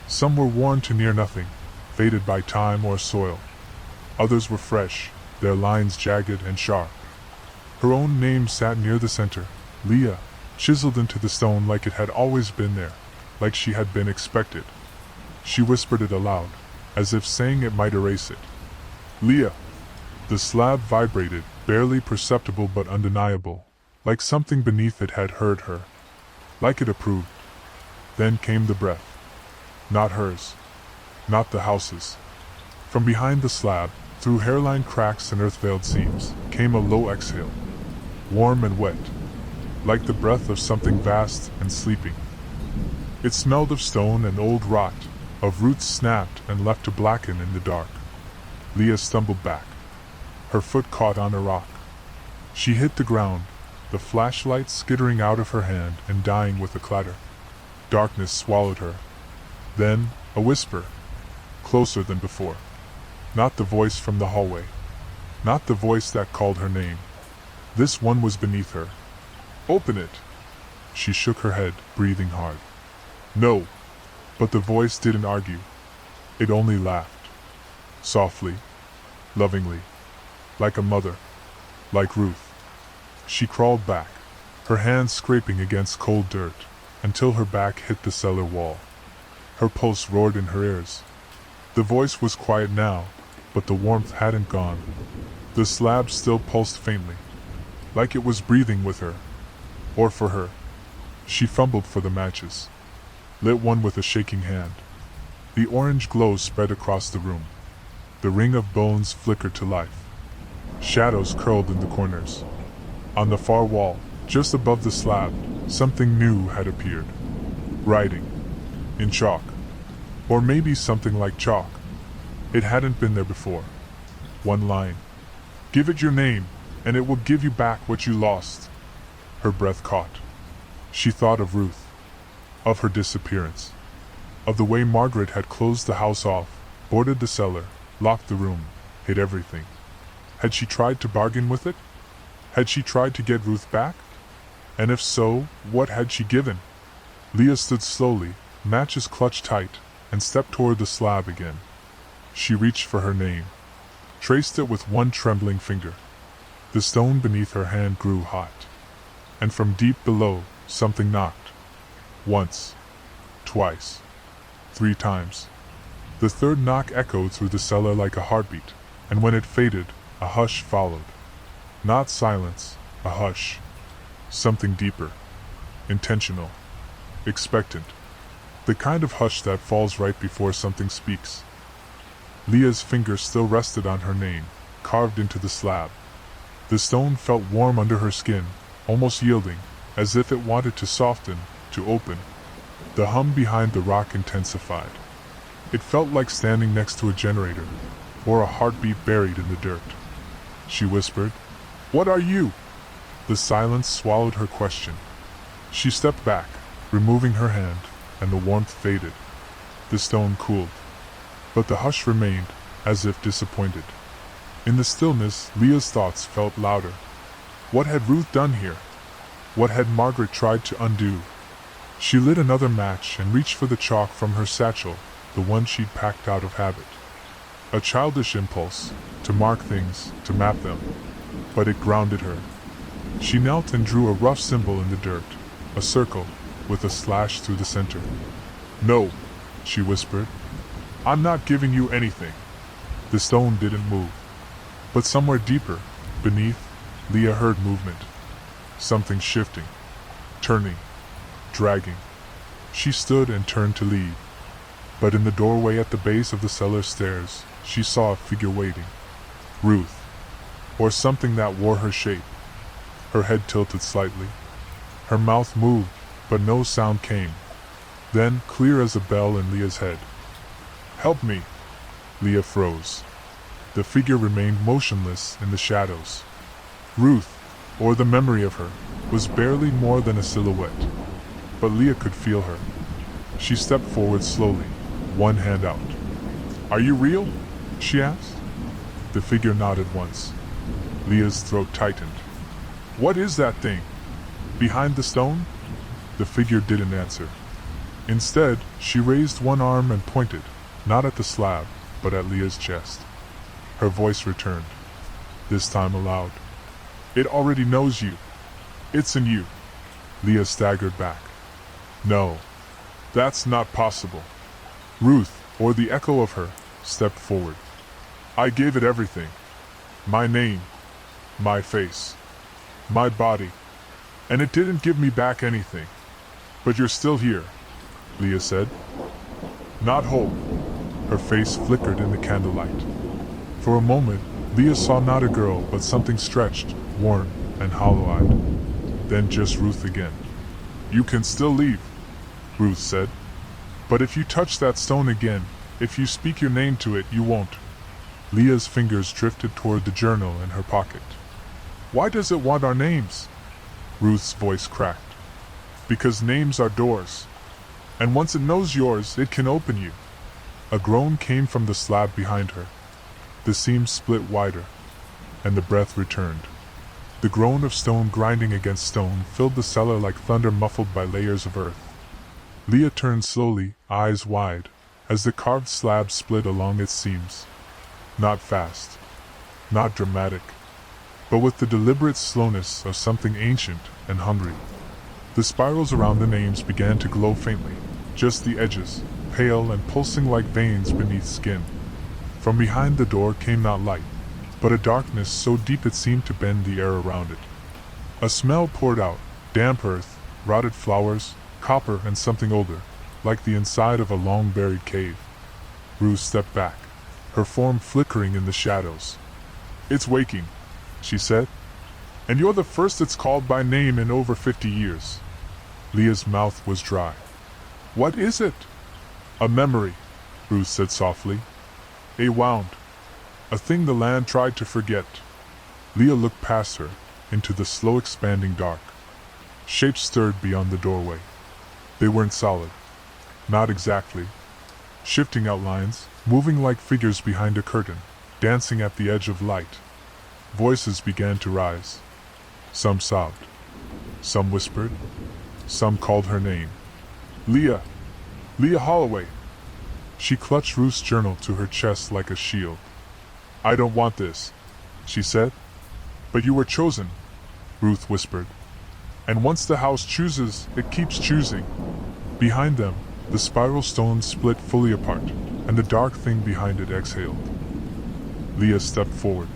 Some were worn to near nothing, faded by time or soil. Others were fresh, their lines jagged and sharp. Her own name sat near the center, Leah, chiseled into the stone like it had always been there, like she had been expected. She whispered it aloud, as if saying it might erase it. Leah! The slab vibrated, barely perceptible but undeniable, like something beneath it had heard her, like it approved. Then came the breath. Not hers. Not the house's. From behind the slab, through hairline cracks and earth-veiled seams, came a low exhale. Warm and wet, like the breath of something vast and sleeping. It smelled of stone and old rot, of roots snapped and left to blacken in the dark. Leah stumbled back. Her foot caught on a rock. She hit the ground, the flashlight skittering out of her hand and dying with a clatter. Darkness swallowed her. Then, a whisper. Closer than before. Not the voice from the hallway. Not the voice that called her name. This one was beneath her. Open it! She shook her head, breathing hard. No! But the voice didn't argue. It only laughed. Softly. Lovingly. Like a mother. Like Ruth. She crawled back, her hands scraping against cold dirt, until her back hit the cellar wall. Her pulse roared in her ears. The voice was quiet now, but the warmth hadn't gone. The slab still pulsed faintly, like it was breathing with her, or for her. She fumbled for the matches, lit one with a shaking hand. The orange glow spread across the room. The ring of bones flickered to life. Shadows curled in the corners. On the far wall, just above the slab, something new had appeared. Writing. In chalk. Or maybe something like chalk. It hadn't been there before. One line. Give it your name, and it will give you back what you lost. Her breath caught. She thought of Ruth. Of her disappearance. Of the way Margaret had closed the house off, boarded the cellar, locked the room, hid everything. Had she tried to bargain with it? Had she tried to get Ruth back? And if so, what had she given? Leah stood slowly, matches clutched tight, and stepped toward the slab again. She reached for her name, traced it with one trembling finger. The stone beneath her hand grew hot. And from deep below, something knocked. Once. Twice. 3 times. The third knock echoed through the cellar like a heartbeat, and when it faded, a hush followed. Not silence, a hush. Something deeper. Intentional. Expectant. The kind of hush that falls right before something speaks. Leah's fingers still rested on her name, carved into the slab. The stone felt warm under her skin, almost yielding, as if it wanted to soften, to open. The hum behind the rock intensified. It felt like standing next to a generator, or a heartbeat buried in the dirt. She whispered, "What are you?" The silence swallowed her question. She stepped back, removing her hand, and the warmth faded. The stone cooled. But the hush remained, as if disappointed. In the stillness, Leah's thoughts felt louder. What had Ruth done here? What had Margaret tried to undo? She lit another match and reached for the chalk from her satchel, the one she'd packed out of habit. A childish impulse, to mark things, to map them. But it grounded her. She knelt and drew a rough symbol in the dirt, a circle, with a slash through the center. "No," she whispered. "I'm not giving you anything." The stone didn't move. But somewhere deeper, beneath, Leah heard movement. Something shifting, turning, dragging. She stood and turned to leave. But in the doorway at the base of the cellar stairs, she saw a figure waiting. Ruth. Or something that wore her shape. Her head tilted slightly. Her mouth moved, but no sound came. Then, clear as a bell in Leah's head. "Help me!" Leah froze. The figure remained motionless in the shadows. Ruth, or the memory of her, was barely more than a silhouette. But Leah could feel her. She stepped forward slowly, one hand out. "Are you real?" she asked. The figure nodded once. Leah's throat tightened. "What is that thing? Behind the stone?" The figure didn't answer. Instead, she raised one arm and pointed, not at the slab, but at Leah's chest. Her voice returned, this time aloud. "It already knows you. It's in you." Leah staggered back. "No, that's not possible." Ruth, or the echo of her, stepped forward. I gave it everything. My name, my face, my body, and it didn't give me back anything. But you're still here, Leah said. Not whole. Her face flickered in the candlelight. For a moment, Leah saw not a girl but something stretched, worn, and hollow-eyed. Then just Ruth again. You can still leave, Ruth said. But if you touch that stone again, if you speak your name to it, you won't. Leah's fingers drifted toward the journal in her pocket. Why does it want our names? Ruth's voice cracked. Because names are doors. And once it knows yours, it can open you. A groan came from the slab behind her. The seam split wider, and the breath returned. The groan of stone grinding against stone filled the cellar like thunder muffled by layers of earth. Leah turned slowly, eyes wide, as the carved slab split along its seams. Not fast, not dramatic, but with the deliberate slowness of something ancient and hungry. The spirals around the names began to glow faintly, just the edges, pale and pulsing like veins beneath skin. From behind the door came not light, but a darkness so deep it seemed to bend the air around it. A smell poured out, damp earth, rotted flowers, copper and something older, like the inside of a long-buried cave. Ruth stepped back, her form flickering in the shadows. It's waking, she said. And you're the first it's called by name in over 50 years. Leah's mouth was dry. What is it? A memory, Ruth said softly. A wound. A thing the land tried to forget. Leah looked past her, into the slow expanding dark. Shapes stirred beyond the doorway. They weren't solid. Not exactly. Shifting outlines, moving like figures behind a curtain, dancing at the edge of light. Voices began to rise. Some sobbed. Some whispered. Some called her name. Leah! Leah Holloway! She clutched Ruth's journal to her chest like a shield. I don't want this, she said. But you were chosen, Ruth whispered. And once the house chooses, it keeps choosing. Behind them, the spiral stone split fully apart, and the dark thing behind it exhaled. Leah stepped forward.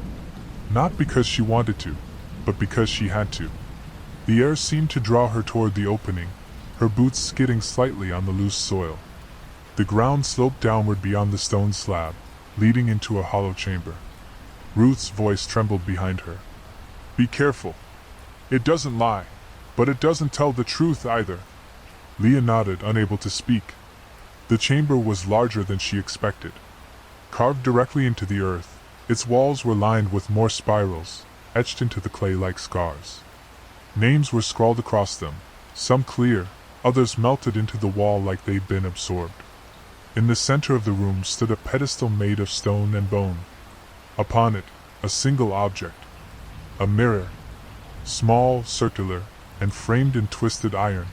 Not because she wanted to, but because she had to. The air seemed to draw her toward the opening, her boots skidding slightly on the loose soil. The ground sloped downward beyond the stone slab, leading into a hollow chamber. Ruth's voice trembled behind her. Be careful. It doesn't lie, but it doesn't tell the truth either. Leah nodded, unable to speak. The chamber was larger than she expected. Carved directly into the earth, its walls were lined with more spirals, etched into the clay like scars. Names were scrawled across them, some clear, others melted into the wall like they'd been absorbed. In the center of the room stood a pedestal made of stone and bone. Upon it, a single object. A mirror. Small, circular, and framed in twisted iron.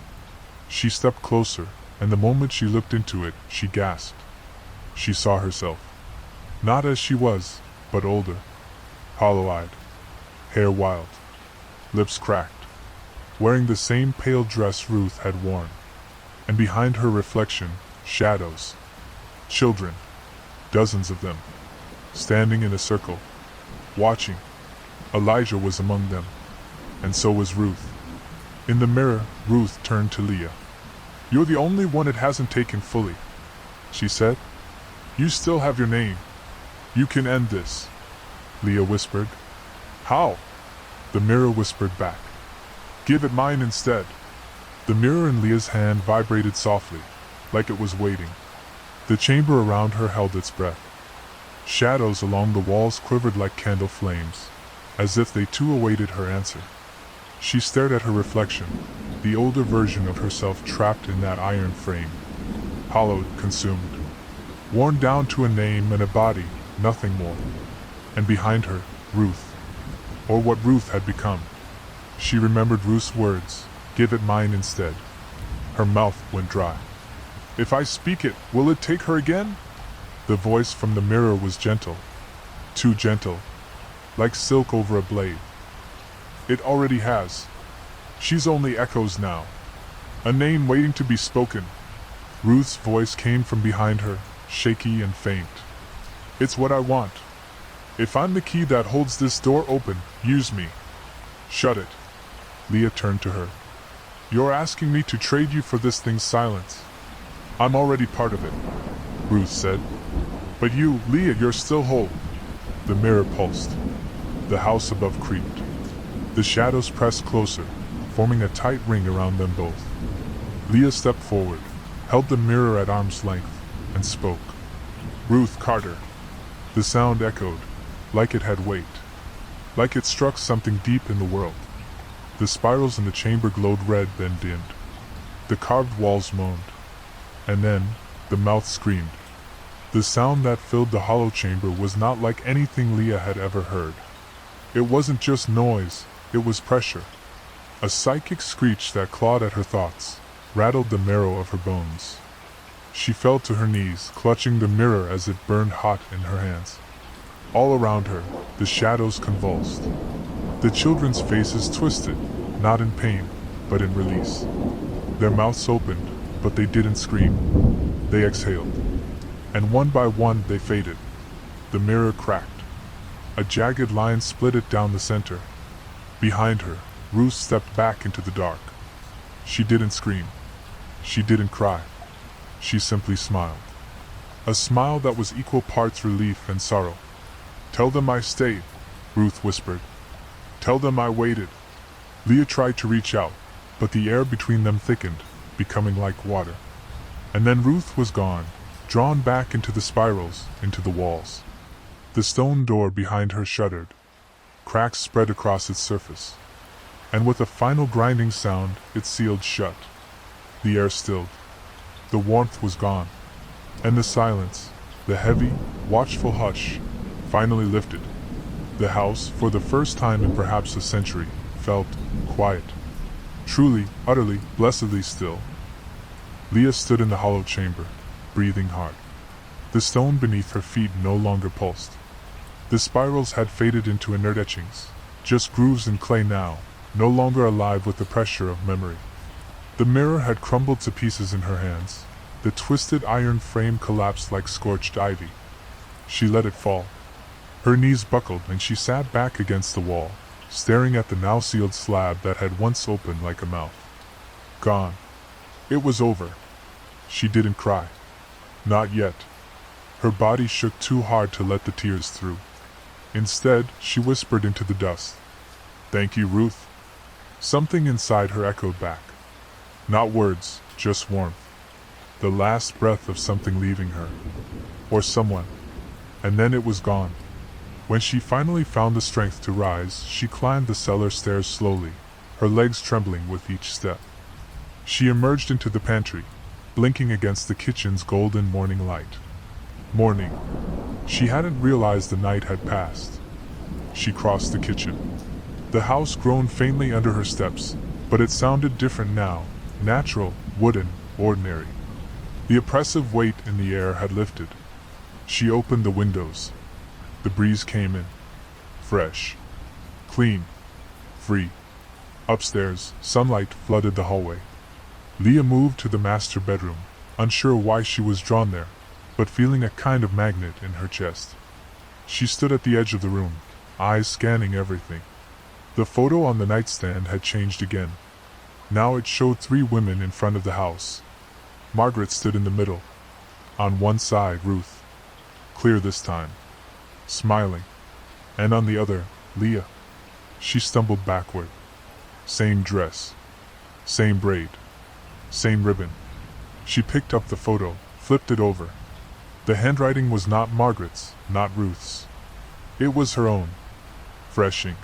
She stepped closer, and the moment she looked into it, she gasped. She saw herself. Not as she was, but older. Hollow-eyed. Hair wild. Lips cracked. Wearing the same pale dress Ruth had worn. And behind her reflection, shadows. Children. Dozens of them. Standing in a circle. Watching. Elijah was among them. And so was Ruth. In the mirror, Ruth turned to Leah. You're the only one it hasn't taken fully, she said. You still have your name. You can end this. Leah whispered. How? The mirror whispered back. Give it mine instead. The mirror in Leah's hand vibrated softly, like it was waiting. The chamber around her held its breath. Shadows along the walls quivered like candle flames, as if they too awaited her answer. She stared at her reflection, the older version of herself trapped in that iron frame. Hollowed, consumed. Worn down to a name and a body, nothing more. And behind her, Ruth. Or what Ruth had become. She remembered Ruth's words, give it mine instead. Her mouth went dry. If I speak it, will it take her again? The voice from the mirror was gentle. Too gentle. Like silk over a blade. It already has. She's only echoes now. A name waiting to be spoken. Ruth's voice came from behind her, shaky and faint. It's what I want. If I'm the key that holds this door open, use me. Shut it. Leah turned to her. You're asking me to trade you for this thing's silence. I'm already part of it, Ruth said. But you, Leah, you're still whole. The mirror pulsed. The house above creaked. The shadows pressed closer, forming a tight ring around them both. Leah stepped forward, held the mirror at arm's length, and spoke. Ruth Carter. The sound echoed, like it had weight. Like it struck something deep in the world. The spirals in the chamber glowed red, then dimmed. The carved walls moaned. And then, the mouth screamed. The sound that filled the hollow chamber was not like anything Leah had ever heard. It wasn't just noise, it was pressure. A psychic screech that clawed at her thoughts, rattled the marrow of her bones. She fell to her knees, clutching the mirror as it burned hot in her hands. All around her, the shadows convulsed. The children's faces twisted, not in pain, but in release. Their mouths opened, but they didn't scream. They exhaled. And one by one they faded. The mirror cracked. A jagged line split it down the center. Behind her, Ruth stepped back into the dark. She didn't scream. She didn't cry. She simply smiled. A smile that was equal parts relief and sorrow. Tell them I stayed, Ruth whispered. Tell them I waited. Leah tried to reach out, but the air between them thickened, becoming like water. And then Ruth was gone, drawn back into the spirals, into the walls. The stone door behind her shuddered. Cracks spread across its surface. And with a final grinding sound, it sealed shut. The air stilled. The warmth was gone. And the silence, the heavy, watchful hush, finally lifted. The house, for the first time in perhaps a century, felt quiet. Truly, utterly, blessedly still. Leah stood in the hollow chamber, breathing hard. The stone beneath her feet no longer pulsed. The spirals had faded into inert etchings, just grooves in clay now, no longer alive with the pressure of memory. The mirror had crumbled to pieces in her hands. The twisted iron frame collapsed like scorched ivy. She let it fall. Her knees buckled and she sat back against the wall, staring at the now sealed slab that had once opened like a mouth. Gone. It was over. She didn't cry. Not yet. Her body shook too hard to let the tears through. Instead, she whispered into the dust. Thank you, Ruth. Something inside her echoed back. Not words, just warmth. The last breath of something leaving her. Or someone. And then it was gone. When she finally found the strength to rise, she climbed the cellar stairs slowly, her legs trembling with each step. She emerged into the pantry, blinking against the kitchen's golden morning light. Morning. She hadn't realized the night had passed. She crossed the kitchen. The house groaned faintly under her steps, but it sounded different now, natural, wooden, ordinary. The oppressive weight in the air had lifted. She opened the windows. The breeze came in. Fresh. Clean. Free. Upstairs, sunlight flooded the hallway. Leah moved to the master bedroom, unsure why she was drawn there, but feeling a kind of magnet in her chest. She stood at the edge of the room, eyes scanning everything. The photo on the nightstand had changed again. Now it showed 3 women in front of the house. Margaret stood in the middle. On one side, Ruth. Clear this time. Smiling. And on the other, Leah. She stumbled backward. Same dress. Same braid. Same ribbon. She picked up the photo, flipped it over. The handwriting was not Margaret's, not Ruth's. It was her own. Fresh ink.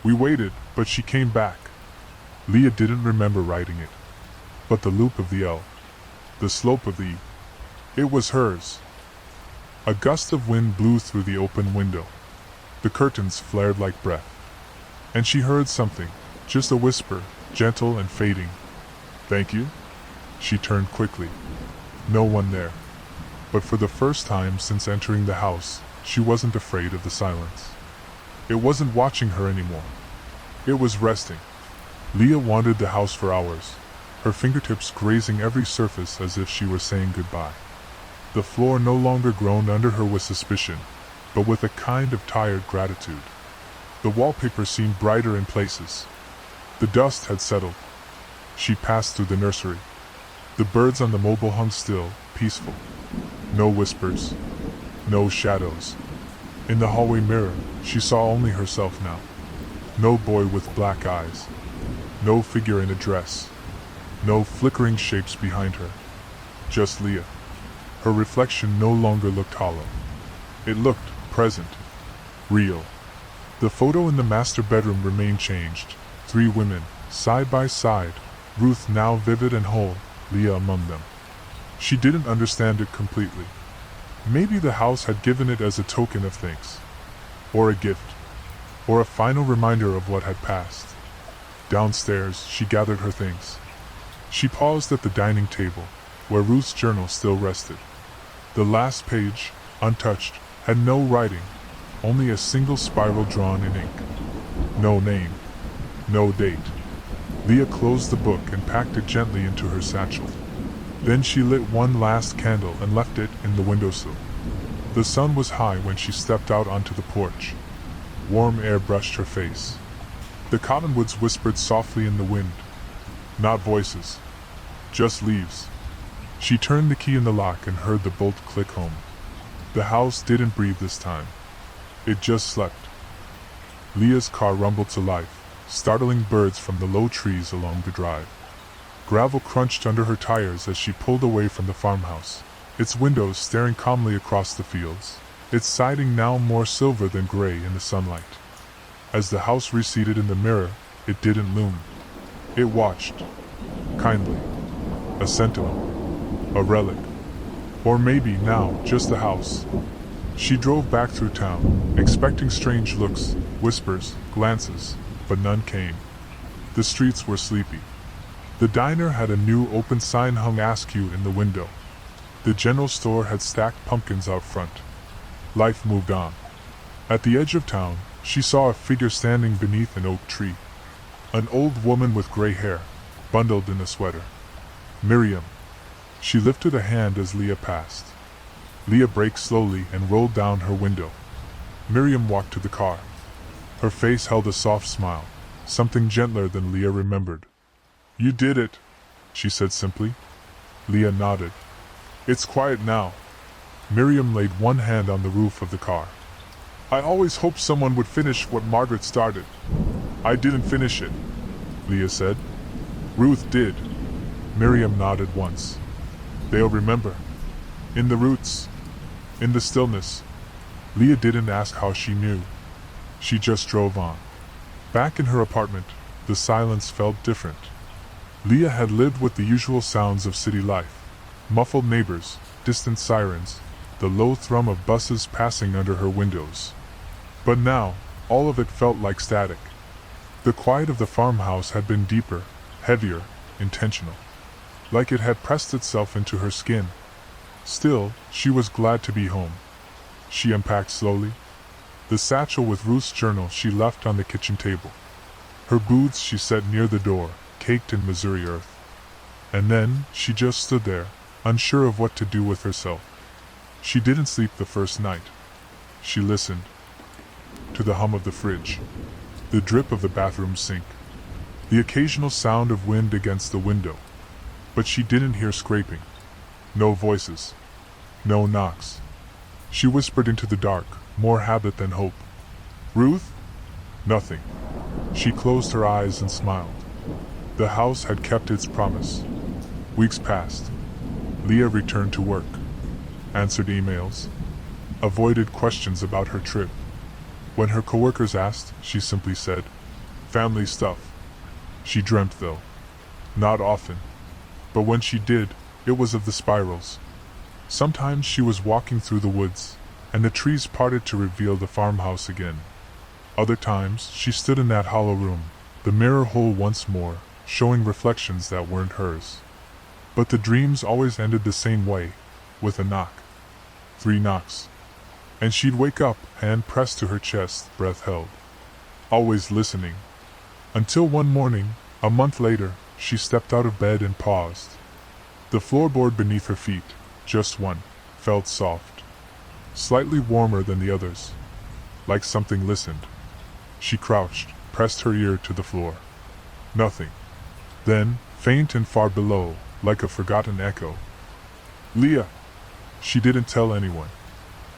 We waited, but she came back. Leah didn't remember writing it. But the loop of the L. The slope of the E. It was hers. A gust of wind blew through the open window. The curtains flared like breath. And she heard something, just a whisper, gentle and fading. Thank you? She turned quickly. No one there. But for the first time since entering the house, she wasn't afraid of the silence. It wasn't watching her anymore. It was resting. Leah wandered the house for hours, her fingertips grazing every surface as if she were saying goodbye. The floor no longer groaned under her with suspicion. but with a kind of tired gratitude. The wallpaper seemed brighter in places. The dust had settled. She passed through the nursery. The birds on the mobile hung still, peaceful. No whispers. No shadows. In the hallway mirror, she saw only herself now. No boy with black eyes. No figure in a dress. No flickering shapes behind her. Just Leah. Her reflection no longer looked hollow. It looked present. Real. The photo in the master bedroom remained changed. 3 women, side by side, Ruth now vivid and whole, Leah among them. She didn't understand it completely. Maybe the house had given it as a token of thanks. Or a gift. Or a final reminder of what had passed. Downstairs, she gathered her things. She paused at the dining table, where Ruth's journal still rested. The last page, untouched, had no writing, only a single spiral drawn in ink. No name. No date. Leah closed the book and packed it gently into her satchel. Then she lit one last candle and left it in the windowsill. The sun was high when she stepped out onto the porch. Warm air brushed her face. The cottonwoods whispered softly in the wind. Not voices. Just leaves. She turned the key in the lock and heard the bolt click home. The house didn't breathe this time. It just slept. Leah's car rumbled to life, startling birds from the low trees along the drive. Gravel crunched under her tires as she pulled away from the farmhouse, its windows staring calmly across the fields, its siding now more silver than gray in the sunlight. As the house receded in the mirror, it didn't loom. It watched. Kindly. A sentinel. A relic. Or maybe now just a house. She drove back through town, expecting strange looks, whispers, glances, but none came. The streets were sleepy. The diner had a new open sign hung askew in the window. The general store had stacked pumpkins out front. Life moved on. At the edge of town, she saw a figure standing beneath an oak tree. An old woman with gray hair, bundled in a sweater. Miriam. She lifted a hand as Leah passed. Leah braked slowly and rolled down her window. Miriam walked to the car. Her face held a soft smile, something gentler than Leah remembered. "You did it," she said simply. Leah nodded. "It's quiet now." Miriam laid one hand on the roof of the car. "I always hoped someone would finish what Margaret started." "I didn't finish it," Leah said. "Ruth did." Miriam nodded once. "They'll remember. In the roots. In the stillness." Leah didn't ask how she knew. She just drove on. Back in her apartment, the silence felt different. Leah had lived with the usual sounds of city life. Muffled neighbors, distant sirens, the low thrum of buses passing under her windows. But now, all of it felt like static. The quiet of the farmhouse had been deeper, heavier, intentional. Like it had pressed itself into her skin. Still, she was glad to be home. She unpacked slowly. The satchel with Ruth's journal she left on the kitchen table. Her boots she set near the door, caked in Missouri earth. And then, she just stood there, unsure of what to do with herself. She didn't sleep the first night. She listened. To the hum of the fridge. The drip of the bathroom sink. The occasional sound of wind against the window. But she didn't hear scraping. No voices. No knocks. She whispered into the dark, more habit than hope. "Ruth?" Nothing. She closed her eyes and smiled. The house had kept its promise. Weeks passed. Leah returned to work. Answered emails. Avoided questions about her trip. When her coworkers asked, she simply said, "Family stuff." She dreamt though. Not often. But when she did, it was of the spirals. Sometimes she was walking through the woods, and the trees parted to reveal the farmhouse again. Other times, she stood in that hollow room, the mirror hole once more, showing reflections that weren't hers. But the dreams always ended the same way, with a knock. 3 knocks. And she'd wake up, hand pressed to her chest, breath held. Always listening. Until one morning, a month later, she stepped out of bed and paused. The floorboard beneath her feet, just one, felt soft. slightly warmer than the others, like something listened. She crouched, pressed her ear to the floor. Nothing. Then, faint and far below, like a forgotten echo. Leah! She didn't tell anyone.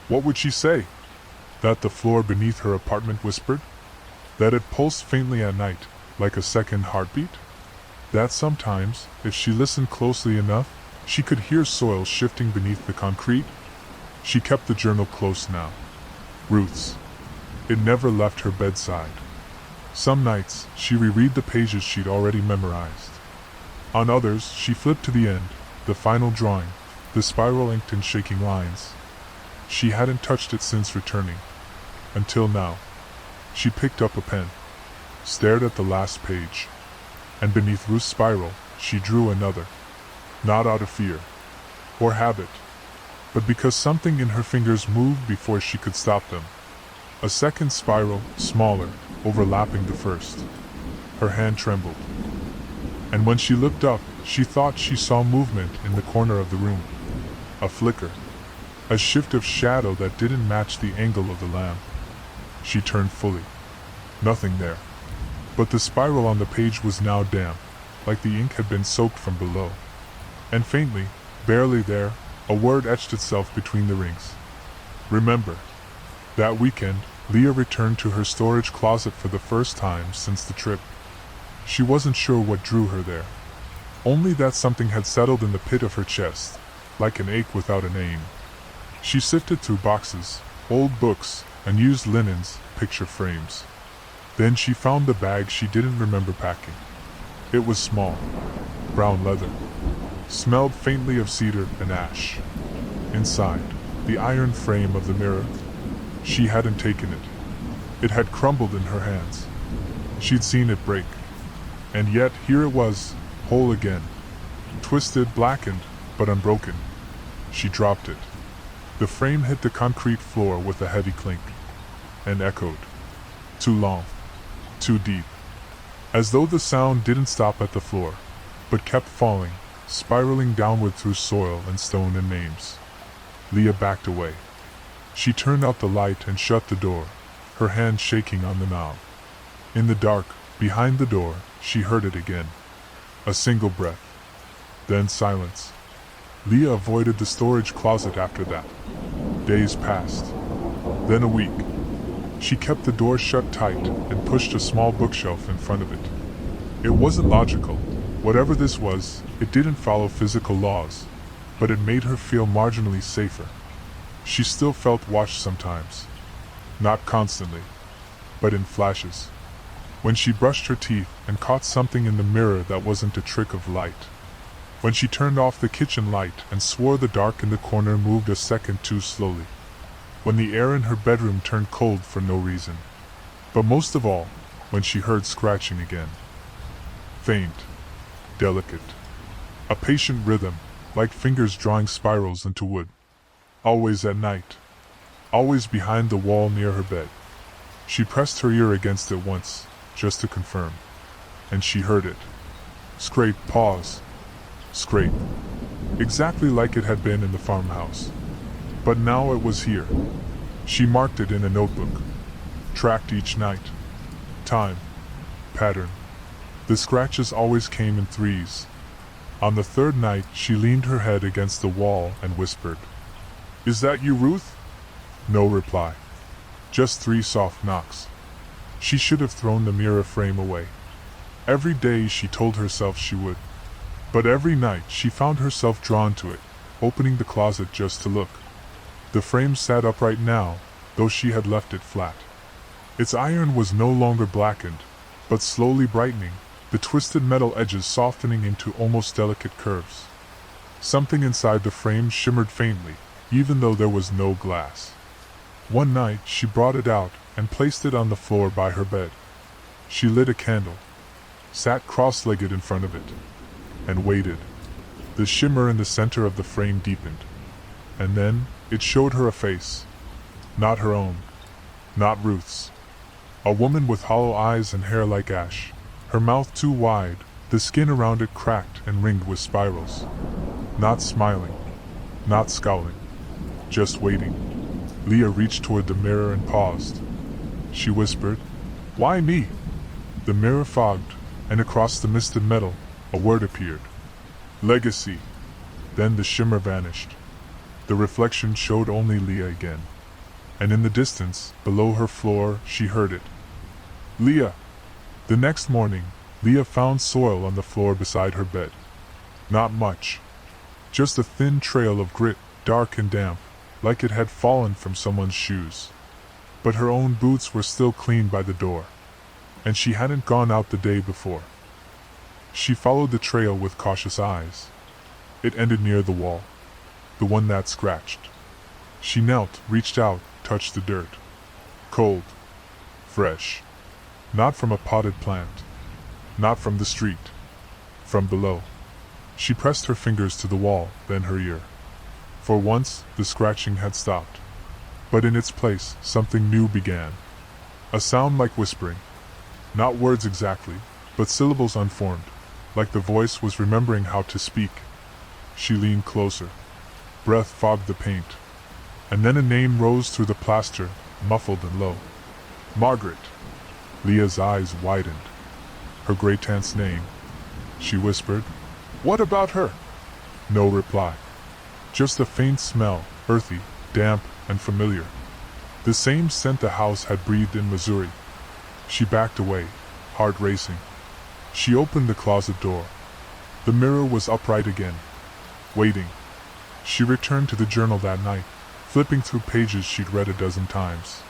What would she say? That the floor beneath her apartment whispered? That it pulsed faintly at night, like a second heartbeat? That sometimes, if she listened closely enough, she could hear soil shifting beneath the concrete? She kept the journal close now. Ruth's. It never left her bedside. Some nights, she reread the pages she'd already memorized. On others, she flipped to the end, the final drawing, the spiral inked in shaking lines. She hadn't touched it since returning. Until now. She picked up a pen, stared at the last page, and beneath Ruth's spiral, she drew another. Not out of fear, or habit, but because something in her fingers moved before she could stop them. A second spiral, smaller, overlapping the first. Her hand trembled. And when she looked up, she thought she saw movement in the corner of the room. A flicker. A shift of shadow that didn't match the angle of the lamp. She turned fully. Nothing there. But the spiral on the page was now damp, like the ink had been soaked from below. And faintly, barely there, a word etched itself between the rings. Remember. That weekend, Leah returned to her storage closet for the first time since the trip. She wasn't sure what drew her there. Only that something had settled in the pit of her chest, like an ache without a name. She sifted through boxes, old books, unused linens, picture frames. Then she found the bag she didn't remember packing. It was small, brown leather, smelled faintly of cedar and ash. Inside, the iron frame of the mirror. She hadn't taken it. It had crumbled in her hands. She'd seen it break. And yet here it was, whole again. Twisted, blackened, but unbroken. She dropped it. The frame hit the concrete floor with a heavy clink. And echoed. Too long. Too deep. As though the sound didn't stop at the floor, but kept falling, spiraling downward through soil and stone and names. Leah backed away. She turned out the light and shut the door, her hand shaking on the knob. In the dark, behind the door, she heard it again. A single breath. Then silence. Leah avoided the storage closet after that. Days passed. Then a week. She kept the door shut tight and pushed a small bookshelf in front of it. It wasn't logical. Whatever this was, it didn't follow physical laws, but it made her feel marginally safer. She still felt watched sometimes. Not constantly, but in flashes. When she brushed her teeth and caught something in the mirror that wasn't a trick of light. When she turned off the kitchen light and swore the dark in the corner moved a second too slowly. When the air in her bedroom turned cold for no reason. But most of all, when she heard scratching again. Faint. Delicate. A patient rhythm, like fingers drawing spirals into wood. Always at night. Always behind the wall near her bed. She pressed her ear against it once, just to confirm. And she heard it. Scrape, pause. Scrape. Exactly like it had been in the farmhouse. But now it was here. She marked it in a notebook. Tracked each night. Time. Pattern. The scratches always came in threes. On the third night, she leaned her head against the wall and whispered. "Is that you, Ruth?" No reply. Just 3 soft knocks. She should have thrown the mirror frame away. Every day she told herself she would. But every night she found herself drawn to it, opening the closet just to look. The frame sat upright now, though she had left it flat. Its iron was no longer blackened, but slowly brightening, the twisted metal edges softening into almost delicate curves. Something inside the frame shimmered faintly, even though there was no glass. One night she brought it out and placed it on the floor by her bed. She lit a candle, sat cross-legged in front of it, and waited. The shimmer in the center of the frame deepened. And then, it showed her a face. Not her own. Not Ruth's. A woman with hollow eyes and hair like ash. Her mouth too wide, the skin around it cracked and ringed with spirals. Not smiling. Not scowling. Just waiting. Leah reached toward the mirror and paused. She whispered, "Why me?" The mirror fogged, and across the misted metal, a word appeared. Legacy. Then the shimmer vanished. The reflection showed only Leah again. And in the distance, below her floor, she heard it. Leah. The next morning, Leah found soil on the floor beside her bed. Not much. Just a thin trail of grit, dark and damp, like it had fallen from someone's shoes. But her own boots were still clean by the door. And she hadn't gone out the day before. She followed the trail with cautious eyes. It ended near the wall. The one that scratched. She knelt, reached out, touched the dirt. Cold. Fresh. Not from a potted plant. Not from the street. From below. She pressed her fingers to the wall, then her ear. For once, the scratching had stopped. But in its place, something new began. A sound like whispering. Not words exactly, but syllables unformed, like the voice was remembering how to speak. She leaned closer. Breath fogged the paint. And then a name rose through the plaster, muffled and low. Margaret. Leah's eyes widened. Her great-aunt's name. She whispered, "What about her?" No reply. Just a faint smell, earthy, damp, and familiar. The same scent the house had breathed in Missouri. She backed away, heart racing. She opened the closet door. The mirror was upright again. Waiting. She returned to the journal that night, flipping through pages she'd read a dozen times.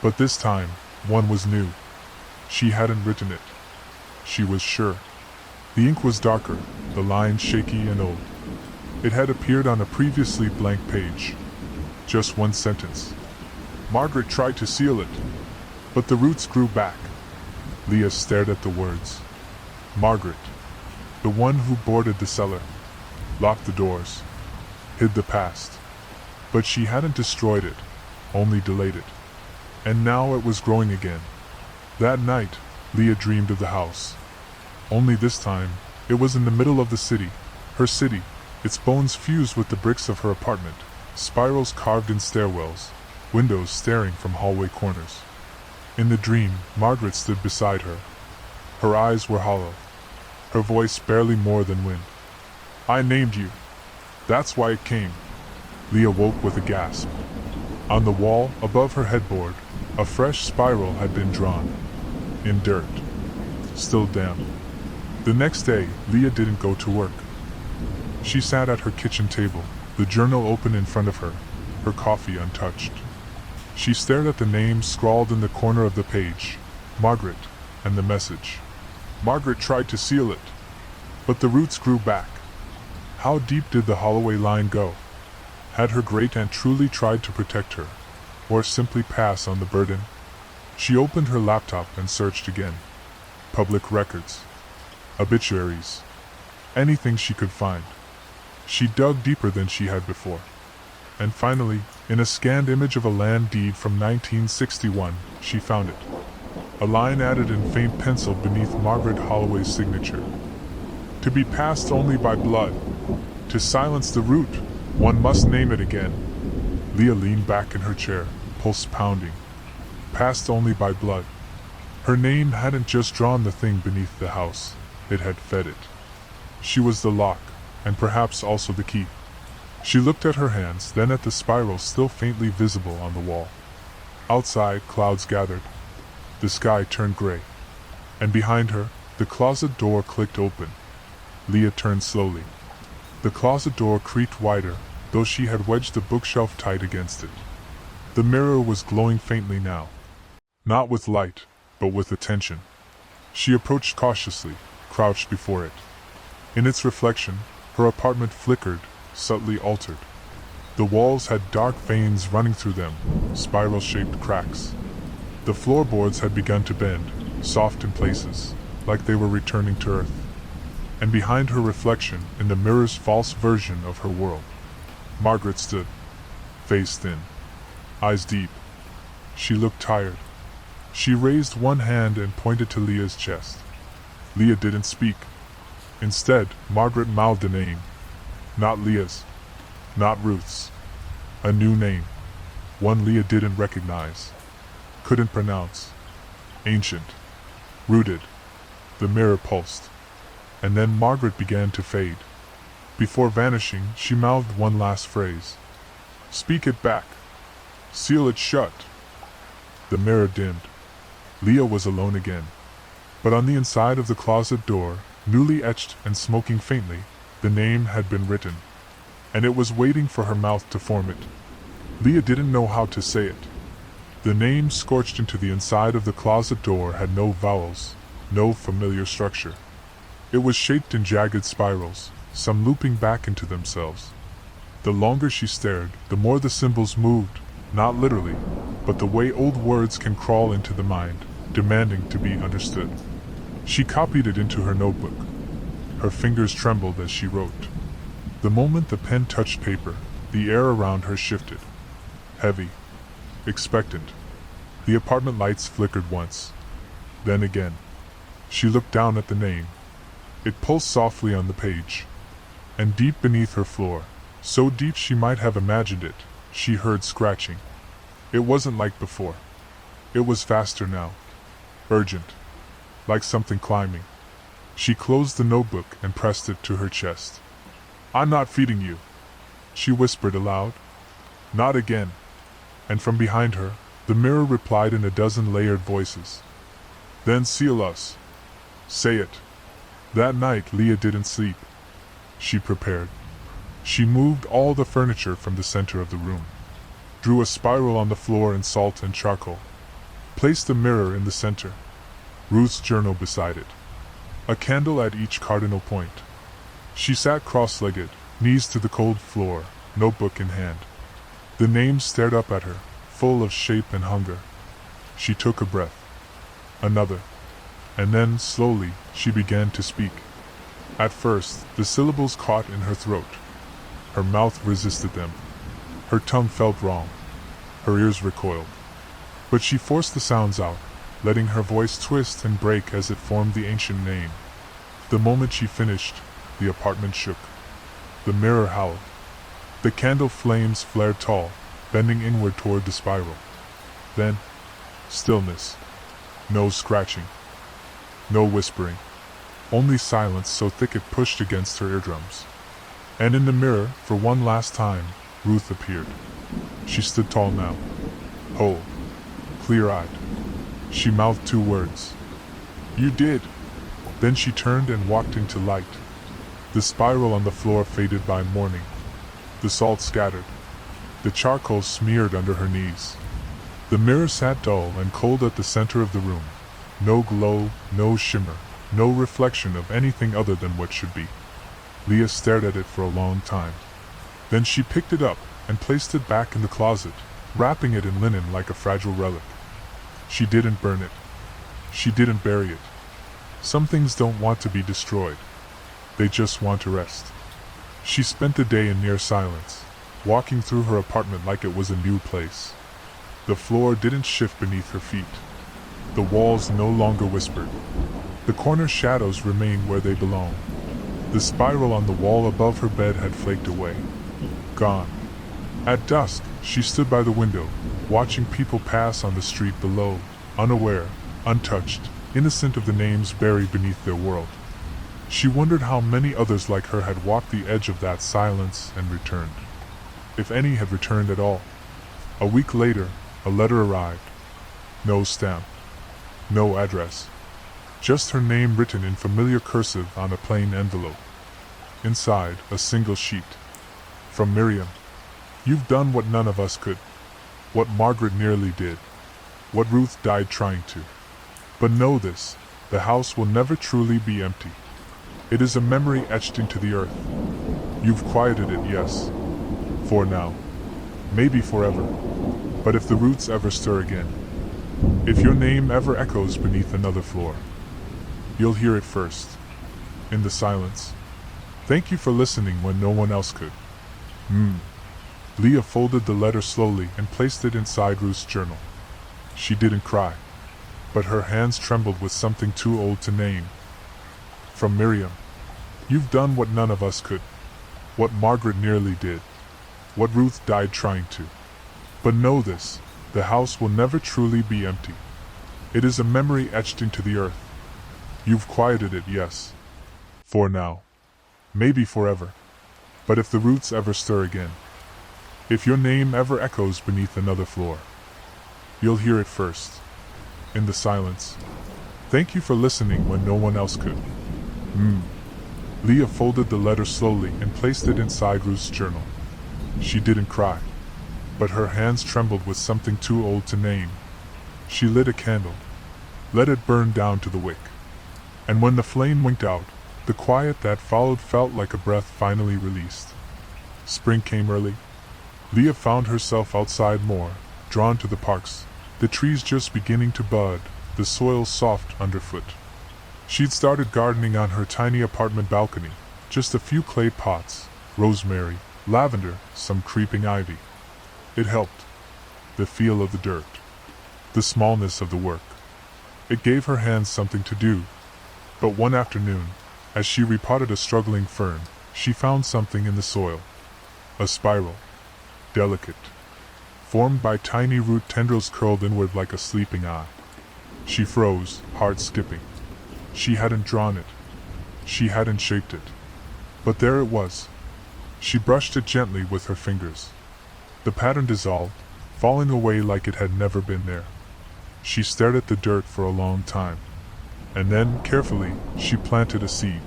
But this time, one was new. She hadn't written it. She was sure. The ink was darker, the lines shaky and old. It had appeared on a previously blank page. Just one sentence. Margaret tried to seal it, but the roots grew back. Leah stared at the words. Margaret. The one who boarded the cellar. Locked the doors. Hid the past. But she hadn't destroyed it, only delayed it. And now it was growing again. That night, Leah dreamed of the house. Only this time, it was in the middle of the city, her city, its bones fused with the bricks of her apartment, spirals carved in stairwells, windows staring from hallway corners. In the dream, Margaret stood beside her. Her eyes were hollow, her voice barely more than wind. I named you. That's why it came. Leah woke with a gasp. On the wall, above her headboard, a fresh spiral had been drawn. In dirt. Still damp. The next day, Leah didn't go to work. She sat at her kitchen table, the journal open in front of her, her coffee untouched. She stared at the name scrawled in the corner of the page, Margaret, and the message. Margaret tried to seal it, but the roots grew back. How deep did the Holloway line go? Had her great-aunt truly tried to protect her, or simply pass on the burden? She opened her laptop and searched again. Public records. Obituaries. Anything she could find. She dug deeper than she had before. And finally, in a scanned image of a land deed from 1961, she found it. A line added in faint pencil beneath Margaret Holloway's signature. To be passed only by blood. To silence the root, one must name it again. Leah leaned back in her chair, pulse pounding. Passed only by blood. Her name hadn't just drawn the thing beneath the house, it had fed it. She was the lock, and perhaps also the key. She looked at her hands, then at the spiral still faintly visible on the wall. Outside, clouds gathered. The sky turned gray. And behind her, the closet door clicked open. Leah turned slowly. The closet door creaked wider, though she had wedged the bookshelf tight against it. The mirror was glowing faintly now. Not with light, but with attention. She approached cautiously, crouched before it. In its reflection, her apartment flickered, subtly altered. The walls had dark veins running through them, spiral-shaped cracks. The floorboards had begun to bend, soft in places, like they were returning to earth. And behind her reflection, in the mirror's false version of her world, Margaret stood, face thin, eyes deep. She looked tired. She raised one hand and pointed to Leah's chest. Leah didn't speak. Instead, Margaret mouthed a name. Not Leah's. Not Ruth's. A new name. One Leah didn't recognize, couldn't pronounce. Ancient. Rooted. The mirror pulsed. And then Margaret began to fade. Before vanishing, she mouthed one last phrase. Speak it back. Seal it shut. The mirror dimmed. Leah was alone again. But on the inside of the closet door, newly etched and smoking faintly, the name had been written. And it was waiting for her mouth to form it. Leah didn't know how to say it. The name scorched into the inside of the closet door had no vowels, no familiar structure. It was shaped in jagged spirals, some looping back into themselves. The longer she stared, the more the symbols moved, not literally, but the way old words can crawl into the mind, demanding to be understood. She copied it into her notebook. Her fingers trembled as she wrote. The moment the pen touched paper, the air around her shifted. Heavy. Expectant. The apartment lights flickered once. Then again. She looked down at the name. It pulsed softly on the page. And deep beneath her floor, so deep she might have imagined it, she heard scratching. It wasn't like before. It was faster now. Urgent. Like something climbing. She closed the notebook and pressed it to her chest. I'm not feeding you, she whispered aloud. Not again. And from behind her, the mirror replied in a dozen layered voices. Then seal us. Say it. That night Leah didn't sleep. She prepared. She moved all the furniture from the center of the room. Drew a spiral on the floor in salt and charcoal. Placed the mirror in the center. Ruth's journal beside it. A candle at each cardinal point. She sat cross-legged, knees to the cold floor, notebook in hand. The names stared up at her, full of shape and hunger. She took a breath. Another. And then, slowly, she began to speak. At first, the syllables caught in her throat. Her mouth resisted them. Her tongue felt wrong. Her ears recoiled. But she forced the sounds out, letting her voice twist and break as it formed the ancient name. The moment she finished, the apartment shook. The mirror howled. The candle flames flared tall, bending inward toward the spiral. Then, stillness. No scratching. No whispering. Only silence so thick it pushed against her eardrums. And in the mirror, for one last time, Ruth appeared. She stood tall now. Whole. Clear-eyed. She mouthed two words. You did. Then she turned and walked into light. The spiral on the floor faded by morning. The salt scattered. The charcoal smeared under her knees. The mirror sat dull and cold at the center of the room. No glow, no shimmer, no reflection of anything other than what should be. Leah stared at it for a long time. Then she picked it up and placed it back in the closet, wrapping it in linen like a fragile relic. She didn't burn it. She didn't bury it. Some things don't want to be destroyed. They just want to rest. She spent the day in near silence, walking through her apartment like it was a new place. The floor didn't shift beneath her feet. The walls no longer whispered. The corner shadows remained where they belonged. The spiral on the wall above her bed had flaked away. Gone. At dusk, she stood by the window, watching people pass on the street below, unaware, untouched, innocent of the names buried beneath their world. She wondered how many others like her had walked the edge of that silence and returned. If any had returned at all. A week later, a letter arrived. No stamp. No address. Just her name written in familiar cursive on a plain envelope. Inside, a single sheet. From Miriam. You've done what none of us could. What Margaret nearly did. What Ruth died trying to. But know this, the house will never truly be empty. It is a memory etched into the earth. You've quieted it, yes. For now. Maybe forever. But if the roots ever stir again, if your name ever echoes beneath another floor, you'll hear it first. In the silence. Thank you for listening when no one else could. Leah folded the letter slowly and placed it inside Ruth's journal. She didn't cry, but her hands trembled with something too old to name. From Miriam. You've done what none of us could. What Margaret nearly did. What Ruth died trying to. But know this, the house will never truly be empty. It is a memory etched into the earth. You've quieted it, yes. For now. Maybe forever. But if the roots ever stir again, if your name ever echoes beneath another floor, you'll hear it first. In the silence. Thank you for listening when no one else could. Leah folded the letter slowly and placed it inside Ruth's journal. She didn't cry, but her hands trembled with something too old to name. She lit a candle, let it burn down to the wick. And when the flame winked out, the quiet that followed felt like a breath finally released. Spring came early. Leah found herself outside more, drawn to the parks, the trees just beginning to bud, the soil soft underfoot. She'd started gardening on her tiny apartment balcony, just a few clay pots, rosemary, lavender, some creeping ivy. It helped. The feel of the dirt, the smallness of the work. It gave her hands something to do. But one afternoon, as she repotted a struggling fern, she found something in the soil. A spiral. Delicate. Formed by tiny root tendrils curled inward like a sleeping eye. She froze, heart skipping. She hadn't drawn it. She hadn't shaped it. But there it was. She brushed it gently with her fingers. The pattern dissolved, falling away like it had never been there. She stared at the dirt for a long time. And then, carefully, she planted a seed.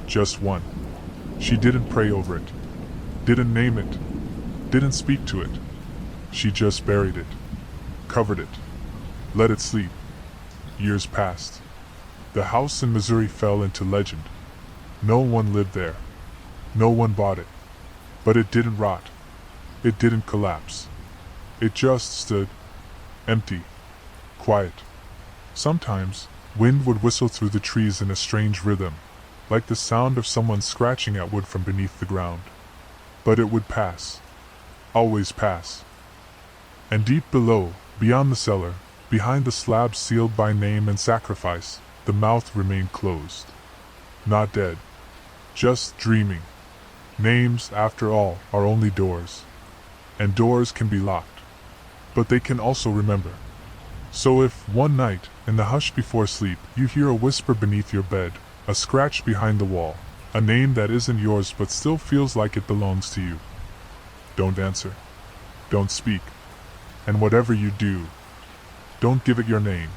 Just one. She didn't pray over it. Didn't name it. Didn't speak to it. She just buried it. Covered it. Let it sleep. Years passed. The house in Missouri fell into legend. No one lived there. No one bought it. But it didn't rot. It didn't collapse. It just stood. Empty. Quiet. Sometimes, wind would whistle through the trees in a strange rhythm, like the sound of someone scratching at wood from beneath the ground. But it would pass. Always pass. And deep below, beyond the cellar, behind the slabs sealed by name and sacrifice, the mouth remained closed. Not dead. Just dreaming. Names, after all, are only doors. And doors can be locked. But they can also remember. So if, one night, in the hush before sleep, you hear a whisper beneath your bed, a scratch behind the wall, a name that isn't yours but still feels like it belongs to you, don't answer. Don't speak. And whatever you do, don't give it your name.